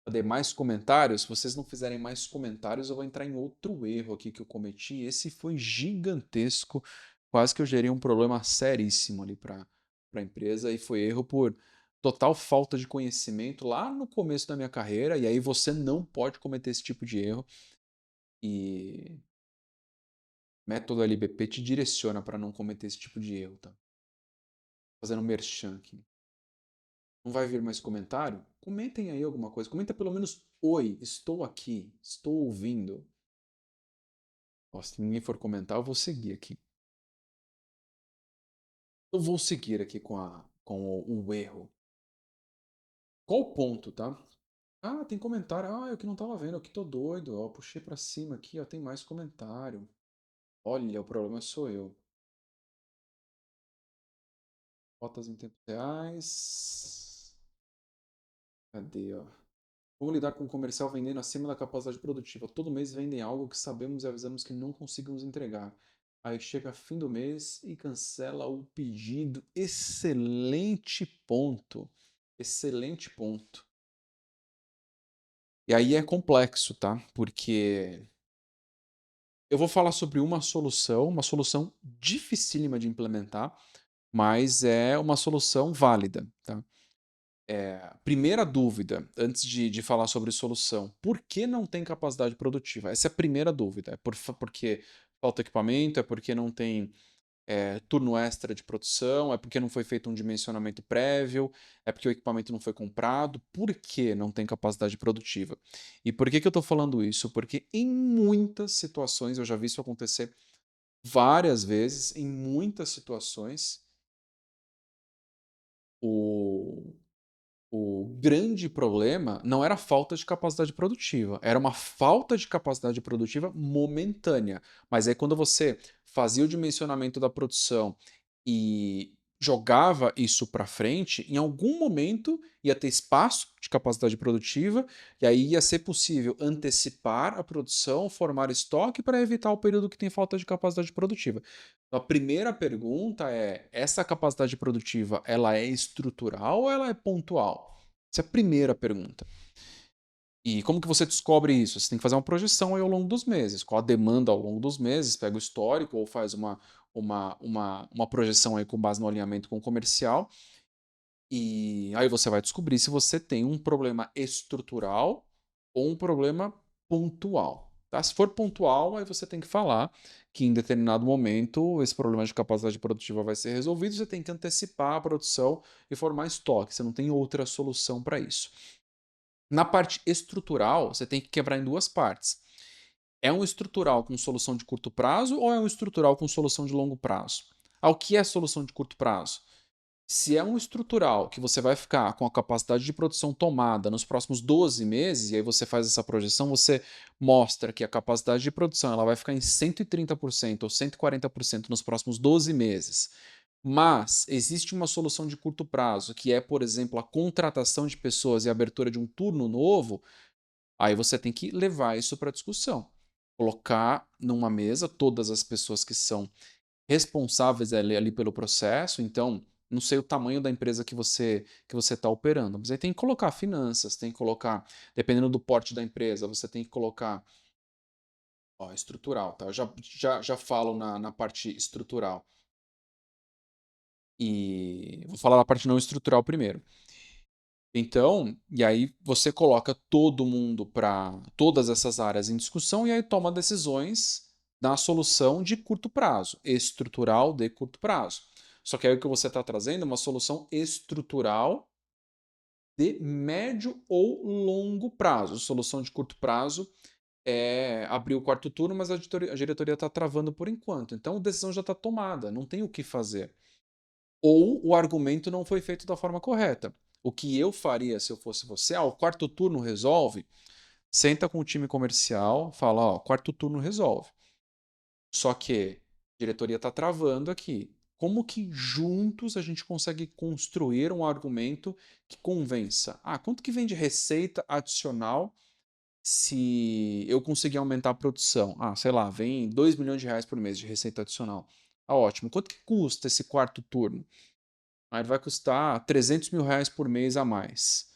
Fazer mais comentários, se vocês não fizerem mais comentários, eu vou entrar em outro erro aqui que eu cometi. Esse foi gigantesco, quase que eu gerei um problema seríssimo ali para a empresa e foi erro por total falta de conhecimento lá no começo da minha carreira. E aí você não pode cometer esse tipo de erro e método LBP te direciona para não cometer esse tipo de erro, tá? Fazendo merchan aqui. Não vai vir mais comentário? Comentem aí alguma coisa. Comenta pelo menos oi, estou aqui, estou ouvindo. Ó, se ninguém for comentar, eu vou seguir aqui. Eu vou seguir aqui com o erro. Qual o ponto, tá? Ah, tem comentário. Ah, eu que não tava vendo, eu que tô doido. Ó, puxei pra cima aqui, ó, tem mais comentário. Olha, o problema sou eu. Fotos em tempo reais. Cadê, ó? Como lidar com o comercial vendendo acima da capacidade produtiva? Todo mês vendem algo que sabemos e avisamos que não conseguimos entregar. Aí chega fim do mês e cancela o pedido. Excelente ponto. Excelente ponto. E aí é complexo, tá? Porque eu vou falar sobre uma solução dificílima de implementar, mas é uma solução válida, tá? Primeira dúvida, antes de falar sobre solução, por que não tem capacidade produtiva? Essa é a primeira dúvida. Porque falta equipamento? É porque não tem turno extra de produção? É porque não foi feito um dimensionamento prévio? É porque o equipamento não foi comprado? Por que não tem capacidade produtiva? E por que eu estou falando isso? Porque em muitas situações, eu já vi isso acontecer várias vezes, em muitas situações, o O grande problema não era a falta de capacidade produtiva, era uma falta de capacidade produtiva momentânea. Mas aí, quando você fazia o dimensionamento da produção e jogava isso para frente, em algum momento ia ter espaço de capacidade produtiva, e aí ia ser possível antecipar a produção, formar estoque para evitar o período que tem falta de capacidade produtiva. Então, a primeira pergunta é: essa capacidade produtiva, ela é estrutural ou ela é pontual? Essa é a primeira pergunta. E como que você descobre isso? Você tem que fazer uma projeção aí ao longo dos meses. Qual a demanda ao longo dos meses? Pega o histórico ou faz uma projeção aí com base no alinhamento com o comercial. E aí você vai descobrir se você tem um problema estrutural ou um problema pontual. Tá? Se for pontual, aí você tem que falar que em determinado momento esse problema de capacidade produtiva vai ser resolvido, você tem que antecipar a produção e formar estoque, você não tem outra solução para isso. Na parte estrutural, você tem que quebrar em duas partes. É um estrutural com solução de curto prazo ou é um estrutural com solução de longo prazo? O que é solução de curto prazo? Se é um estrutural que você vai ficar com a capacidade de produção tomada nos próximos 12 meses, e aí você faz essa projeção, você mostra que a capacidade de produção ela vai ficar em 130% ou 140% nos próximos 12 meses. Mas existe uma solução de curto prazo, que é, por exemplo, a contratação de pessoas e a abertura de um turno novo, aí você tem que levar isso para discussão. Colocar numa mesa todas as pessoas que são responsáveis ali pelo processo, então não sei o tamanho da empresa que você está operando, mas aí tem que colocar finanças, tem que colocar, dependendo do porte da empresa, você tem que colocar estrutural, tá? Eu já falo na parte estrutural. E vou falar da parte não estrutural primeiro. Então, e aí você coloca todo mundo para todas essas áreas em discussão e aí toma decisões na solução de curto prazo, estrutural de curto prazo. Só que aí o que você está trazendo é uma solução estrutural de médio ou longo prazo. Solução de curto prazo é abrir o quarto turno, mas a diretoria está travando por enquanto. Então a decisão já está tomada, não tem o que fazer. Ou o argumento não foi feito da forma correta. O que eu faria se eu fosse você? O quarto turno resolve? Senta com o time comercial, fala, ó, quarto turno resolve. Só que a diretoria está travando aqui. Como que juntos a gente consegue construir um argumento que convença? Quanto que vem de receita adicional se eu conseguir aumentar a produção? Sei lá, vem 2 milhões de reais por mês de receita adicional. Ótimo. Quanto que custa esse quarto turno? Aí vai custar 300 mil reais por mês a mais.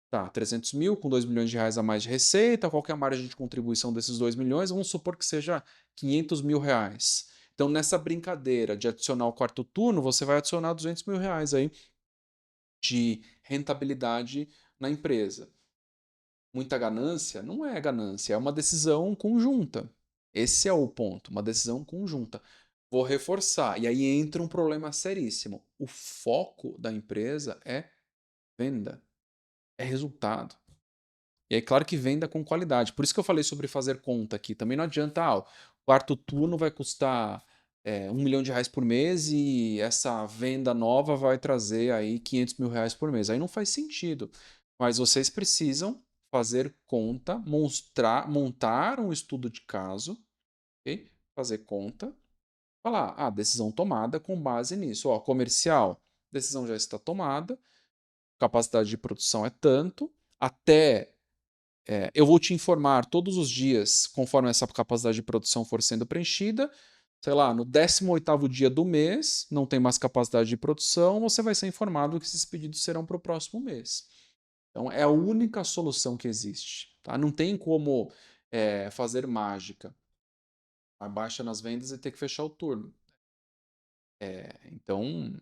Tá, 300 mil com 2 milhões de reais a mais de receita, qual que é a margem de contribuição desses 2 milhões? Vamos supor que seja 500 mil reais. Então, nessa brincadeira de adicionar o quarto turno, você vai adicionar 200 mil reais aí de rentabilidade na empresa. Muita ganância? Não é ganância, é uma decisão conjunta. Esse é o ponto, uma decisão conjunta. Vou reforçar, e aí entra um problema seríssimo. O foco da empresa é venda, é resultado. E aí, claro que venda com qualidade. Por isso que eu falei sobre fazer conta aqui. Também não adianta, o quarto turno vai custar 1 milhão de reais por mês e essa venda nova vai trazer aí 500 mil reais por mês. Aí não faz sentido. Mas vocês precisam fazer conta, montar um estudo de caso, ok? Fazer conta, falar, decisão tomada com base nisso. Comercial, decisão já está tomada, capacidade de produção é tanto, até eu vou te informar todos os dias, conforme essa capacidade de produção for sendo preenchida. Sei lá, no 18º dia do mês, não tem mais capacidade de produção, você vai ser informado que esses pedidos serão para o próximo mês. Então, é a única solução que existe. Tá? Não tem como fazer mágica. Abaixa nas vendas e ter que fechar o turno. Então,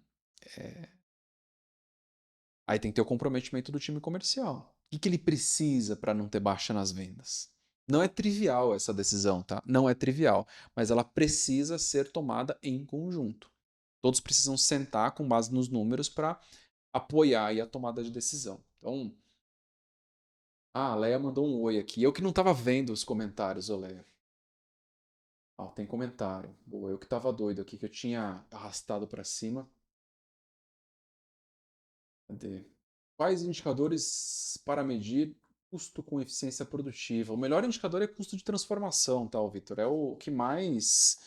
aí tem que ter o comprometimento do time comercial. O que ele precisa para não ter baixa nas vendas? Não é trivial essa decisão, tá? Não é trivial, mas ela precisa ser tomada em conjunto. Todos precisam sentar com base nos números para apoiar aí a tomada de decisão. Então, a Leia mandou um oi aqui. Eu que não estava vendo os comentários, ô Leia. Tem comentário. Boa, eu que estava doido aqui, que eu tinha arrastado para cima. Cadê? Quais indicadores para medir custo com eficiência produtiva? O melhor indicador é custo de transformação, tá, Vitor? É o que mais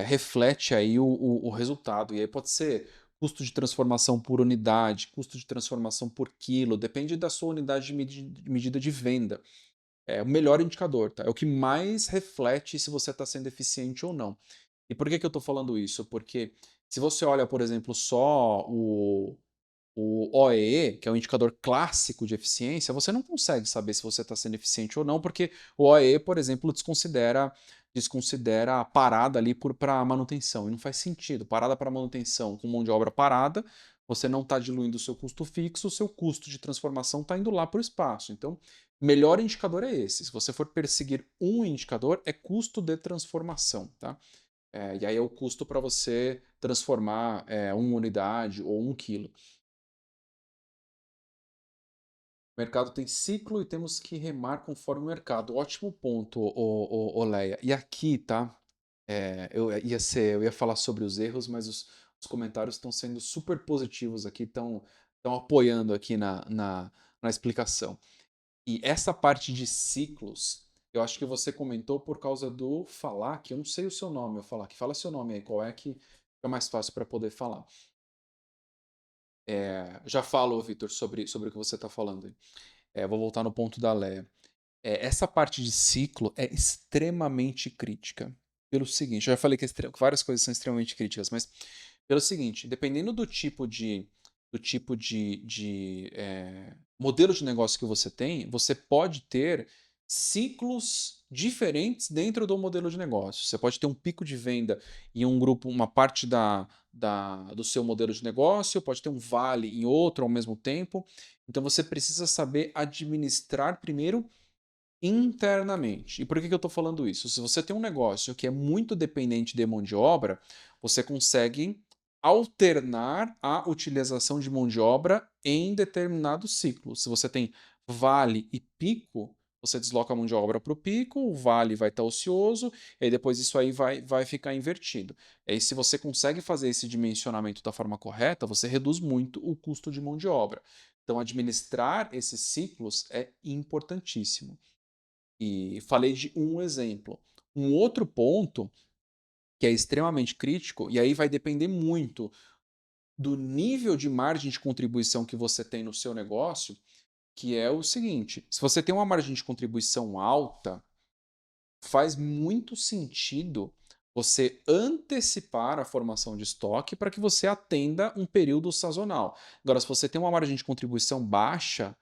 reflete aí o resultado. E aí pode ser custo de transformação por unidade, custo de transformação por quilo, depende da sua unidade de medida de venda. É o melhor indicador, tá? É o que mais reflete se você está sendo eficiente ou não. E por que eu estou falando isso? Porque se você olha, por exemplo, só o OEE, que é o indicador clássico de eficiência, você não consegue saber se você está sendo eficiente ou não, porque o OEE, por exemplo, desconsidera a parada ali para manutenção. E não faz sentido. Parada para manutenção com mão de obra parada, você não está diluindo o seu custo fixo, o seu custo de transformação está indo lá para o espaço. Então, melhor indicador é esse. Se você for perseguir um indicador, é custo de transformação. Tá? E aí é o custo para você transformar uma unidade ou 1 quilo. O mercado tem ciclo e temos que remar conforme o mercado. Ótimo ponto, Leia. E aqui, tá? Eu ia falar sobre os erros, mas os comentários estão sendo super positivos aqui, estão apoiando aqui na explicação. E essa parte de ciclos, eu acho que você comentou por causa do falar, que eu não sei o seu nome, eu falar que fala seu nome aí, qual é que fica mais fácil para poder falar. Já falo, Vitor, sobre o que você está falando aí. Vou voltar no ponto da Leia. Essa parte de ciclo é extremamente crítica. Pelo seguinte, eu já falei que várias coisas são extremamente críticas, mas pelo seguinte, dependendo do tipo de modelo de negócio que você tem, você pode ter ciclos diferentes dentro do modelo de negócio. Você pode ter um pico de venda em um grupo, uma parte do seu modelo de negócio, pode ter um vale em outro ao mesmo tempo. Então você precisa saber administrar primeiro internamente. E por que eu estou falando isso? Se você tem um negócio que é muito dependente de mão de obra, você consegue alternar a utilização de mão de obra em determinados ciclos. Se você tem vale e pico, você desloca a mão de obra para o pico, o vale vai estar ocioso, e aí depois isso aí vai ficar invertido. E aí, se você consegue fazer esse dimensionamento da forma correta, você reduz muito o custo de mão de obra. Então, administrar esses ciclos é importantíssimo. E falei de um exemplo. Um outro ponto que é extremamente crítico, e aí vai depender muito do nível de margem de contribuição que você tem no seu negócio, que é o seguinte: se você tem uma margem de contribuição alta, faz muito sentido você antecipar a formação de estoque para que você atenda um período sazonal. Agora, se você tem uma margem de contribuição baixa,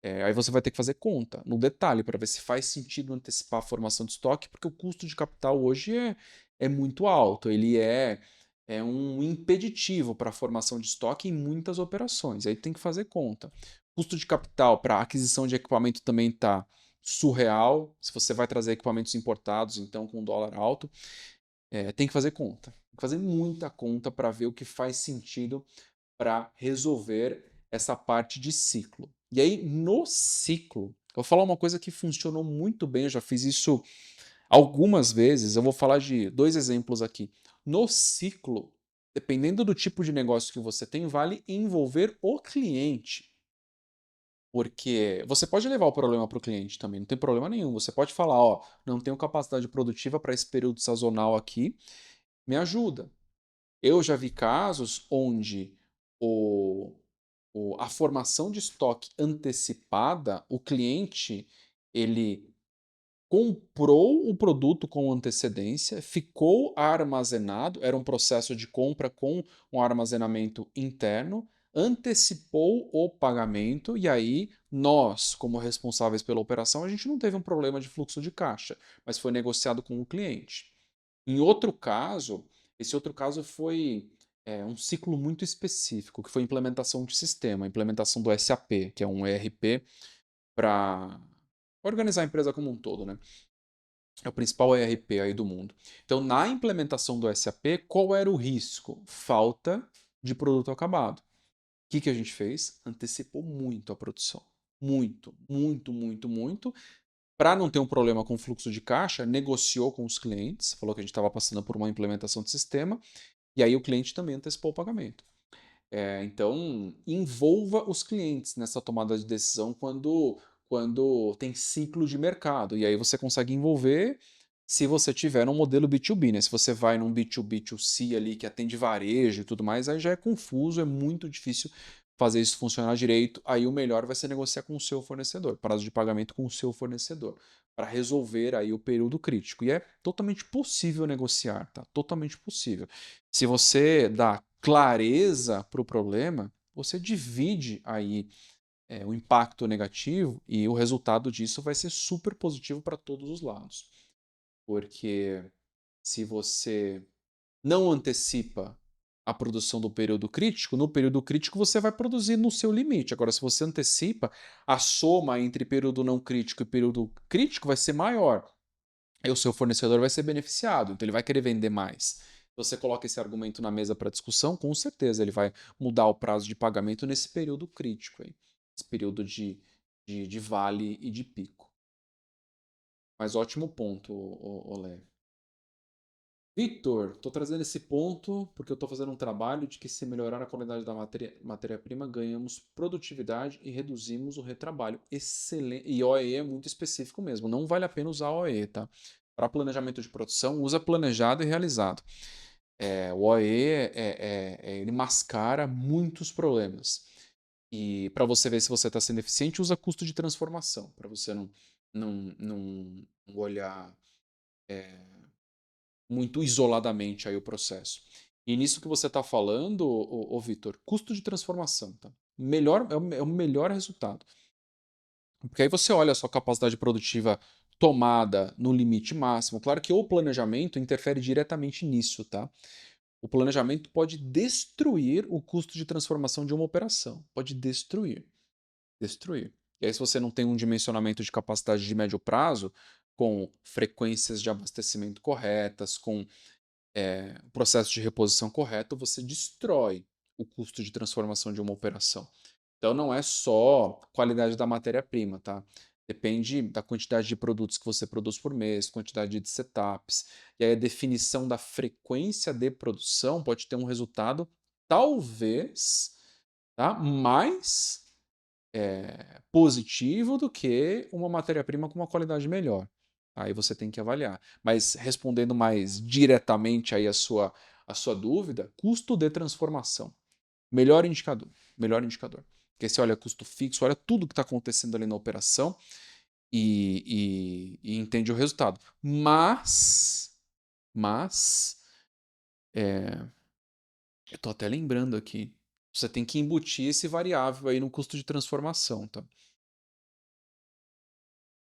aí você vai ter que fazer conta no detalhe para ver se faz sentido antecipar a formação de estoque, porque o custo de capital hoje é muito alto. Ele é um impeditivo para a formação de estoque em muitas operações. Aí tem que fazer conta. Custo de capital para aquisição de equipamento também está surreal. Se você vai trazer equipamentos importados, então com dólar alto, tem que fazer conta. Tem que fazer muita conta para ver o que faz sentido para resolver essa parte de ciclo. E aí, no ciclo, eu vou falar uma coisa que funcionou muito bem, eu já fiz isso algumas vezes, eu vou falar de dois exemplos aqui. No ciclo, dependendo do tipo de negócio que você tem, vale envolver o cliente. Porque você pode levar o problema para o cliente também, não tem problema nenhum. Você pode falar, ó, não tenho capacidade produtiva para esse período sazonal aqui, me ajuda. Eu já vi casos onde o, a formação de estoque antecipada, o cliente ele comprou o produto com antecedência, ficou armazenado, era um processo de compra com um armazenamento interno, antecipou o pagamento e aí nós, como responsáveis pela operação, a gente não teve um problema de fluxo de caixa, mas foi negociado com o cliente. Em outro caso, esse outro caso foi um ciclo muito específico, que foi a implementação de sistema, a implementação do SAP, que é um ERP para organizar a empresa como um todo, né? É o principal ERP aí do mundo. Então, na implementação do SAP, qual era o risco? Falta de produto acabado. O que a gente fez? Antecipou muito a produção. Muito, muito, muito, muito. Para não ter um problema com o fluxo de caixa, negociou com os clientes, falou que a gente estava passando por uma implementação de sistema, e aí o cliente também antecipou o pagamento. Então, envolva os clientes nessa tomada de decisão quando tem ciclo de mercado. E aí você consegue envolver se você tiver um modelo B2B, né? Se você vai num B2B2C ali que atende varejo e tudo mais, aí já é confuso, é muito difícil fazer isso funcionar direito. Aí o melhor vai ser negociar com o seu fornecedor, prazo de pagamento com o seu fornecedor, para resolver aí o período crítico. E é totalmente possível negociar, tá? Totalmente possível. Se você dá clareza para o problema, você divide aí o impacto negativo e o resultado disso vai ser super positivo para todos os lados. Porque se você não antecipa a produção do período crítico, no período crítico você vai produzir no seu limite. Agora, se você antecipa, a soma entre período não crítico e período crítico vai ser maior. Aí o seu fornecedor vai ser beneficiado, então ele vai querer vender mais. Você coloca esse argumento na mesa para discussão, com certeza ele vai mudar o prazo de pagamento nesse período crítico, aí, esse período de vale e de pico. Mas ótimo ponto, Olé. Victor, estou trazendo esse ponto porque eu estou fazendo um trabalho de que se melhorar a qualidade da matéria-prima, ganhamos produtividade e reduzimos o retrabalho. Excelente. E OE é muito específico mesmo, não vale a pena usar OE, tá? Para planejamento de produção, usa planejado e realizado. O OE ele mascara muitos problemas. E para você ver se você está sendo eficiente, usa custo de transformação, para você não olhar muito isoladamente aí o processo. E nisso que você está falando, Vitor, custo de transformação, tá? Melhor, é o melhor resultado. Porque aí você olha a sua capacidade produtiva tomada no limite máximo. Claro que o planejamento interfere diretamente nisso, tá? O planejamento pode destruir o custo de transformação de uma operação. Pode destruir. Destruir. E aí, se você não tem um dimensionamento de capacidade de médio prazo, com frequências de abastecimento corretas, com o processo de reposição correto, você destrói o custo de transformação de uma operação. Então não é só qualidade da matéria-prima, tá? Depende da quantidade de produtos que você produz por mês, quantidade de setups. E aí a definição da frequência de produção pode ter um resultado, talvez, tá? Mais positivo do que uma matéria-prima com uma qualidade melhor. Aí você tem que avaliar. Mas respondendo mais diretamente aí a sua dúvida, custo de transformação. Melhor indicador. Melhor indicador. Porque você olha custo fixo, olha tudo que está acontecendo ali na operação e entende o resultado. Mas eu estou até lembrando aqui, você tem que embutir esse variável aí no custo de transformação, tá?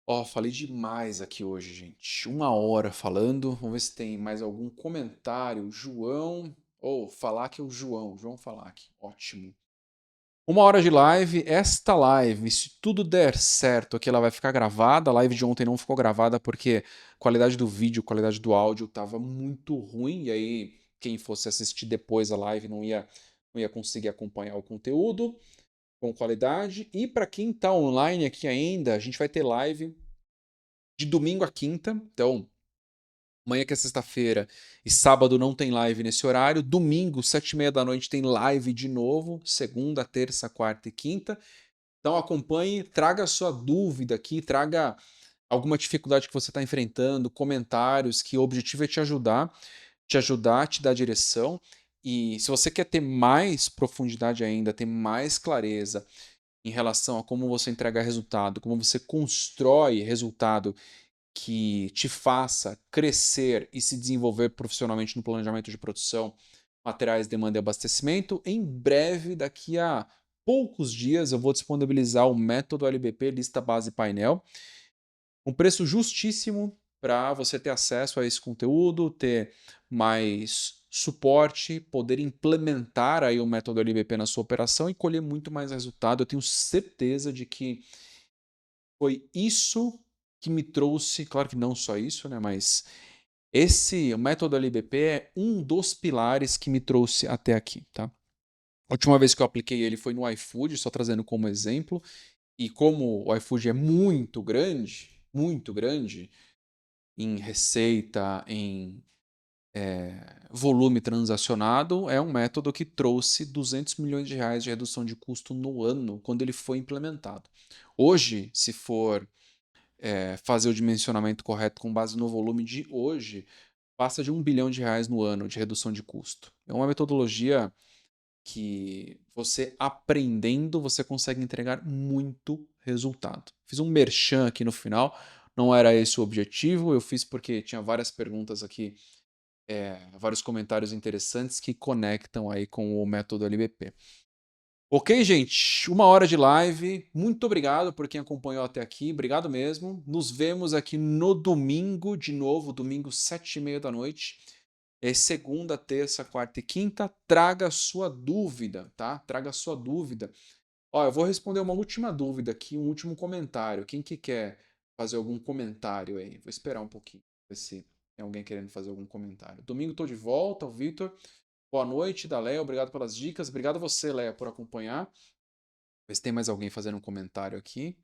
Ó, falei demais aqui hoje, gente. 1 hora falando. Vamos ver se tem mais algum comentário. João. Ou falar que é o João. João Falac. Ótimo. 1 hora de live. Esta live, se tudo der certo aqui, ela vai ficar gravada. A live de ontem não ficou gravada porque a qualidade do vídeo, a qualidade do áudio estava muito ruim. E aí, quem fosse assistir depois a live não ia conseguir acompanhar o conteúdo com qualidade. E para quem está online aqui ainda, a gente vai ter live de domingo a quinta. Então, amanhã que é sexta-feira e sábado não tem live nesse horário. Domingo, 7h30 da noite, tem live de novo. Segunda, terça, quarta e quinta. Então acompanhe, traga a sua dúvida aqui, traga alguma dificuldade que você está enfrentando, comentários, que o objetivo é te dar direção. E se você quer ter mais profundidade ainda, ter mais clareza em relação a como você entrega resultado, como você constrói resultado que te faça crescer e se desenvolver profissionalmente no planejamento de produção, materiais, demanda e abastecimento. Em breve, daqui a poucos dias, eu vou disponibilizar o método LBP, lista base painel, um preço justíssimo para você ter acesso a esse conteúdo, ter mais suporte, poder implementar aí o método LBP na sua operação e colher muito mais resultado. Eu tenho certeza de que foi isso que me trouxe, claro que não só isso, né, mas o método LBP é um dos pilares que me trouxe até aqui, tá? A última vez que eu apliquei ele foi no iFood, só trazendo como exemplo, e como o iFood é muito grande em receita, em volume transacionado, é um método que trouxe 200 milhões de reais de redução de custo no ano quando ele foi implementado. Hoje, se for fazer o dimensionamento correto com base no volume de hoje, passa de R$ 1 bilhão no ano de redução de custo. É uma metodologia que você aprendendo, você consegue entregar muito resultado. Fiz um merchan aqui no final, não era esse o objetivo, eu fiz porque tinha várias perguntas aqui, vários comentários interessantes que conectam aí com o método LBP. Ok, gente? 1 hora de live. Muito obrigado por quem acompanhou até aqui. Obrigado mesmo. Nos vemos aqui no domingo, de novo, domingo, 7h30 da noite. É segunda, terça, quarta e quinta. Traga a sua dúvida, tá? Traga a sua dúvida. Ó, eu vou responder uma última dúvida aqui, um último comentário. Quem que quer fazer algum comentário aí? Vou esperar um pouquinho, ver se tem alguém querendo fazer algum comentário. Domingo tô de volta, o Vitor. Boa noite, da Leia. Obrigado pelas dicas. Obrigado a você, Leia, por acompanhar. Ver se tem mais alguém fazendo um comentário aqui.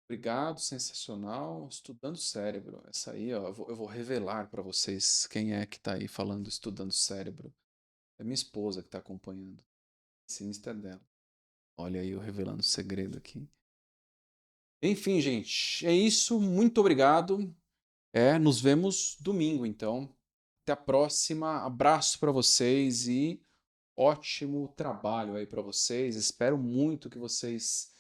Obrigado, sensacional. Estudando cérebro. Essa aí, ó, eu vou revelar para vocês quem é que tá aí falando estudando cérebro. É minha esposa que tá acompanhando. Esse Insta é dela. Olha aí eu revelando o segredo aqui. Enfim, gente, é isso. Muito obrigado. Nos vemos domingo, então. Até a próxima. Abraço para vocês e ótimo trabalho aí para vocês. Espero muito que vocês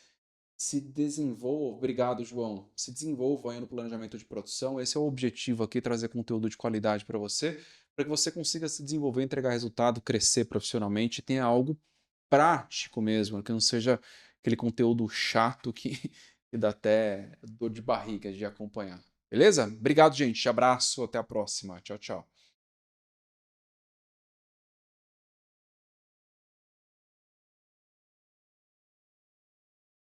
se desenvolvam. Obrigado, João. Se desenvolvam aí no planejamento de produção. Esse é o objetivo aqui, trazer conteúdo de qualidade para que você consiga se desenvolver, entregar resultado, crescer profissionalmente e tenha algo prático mesmo, que não seja aquele conteúdo chato que dá até dor de barriga de acompanhar. Beleza? Obrigado, gente. Abraço, até a próxima. Tchau, tchau.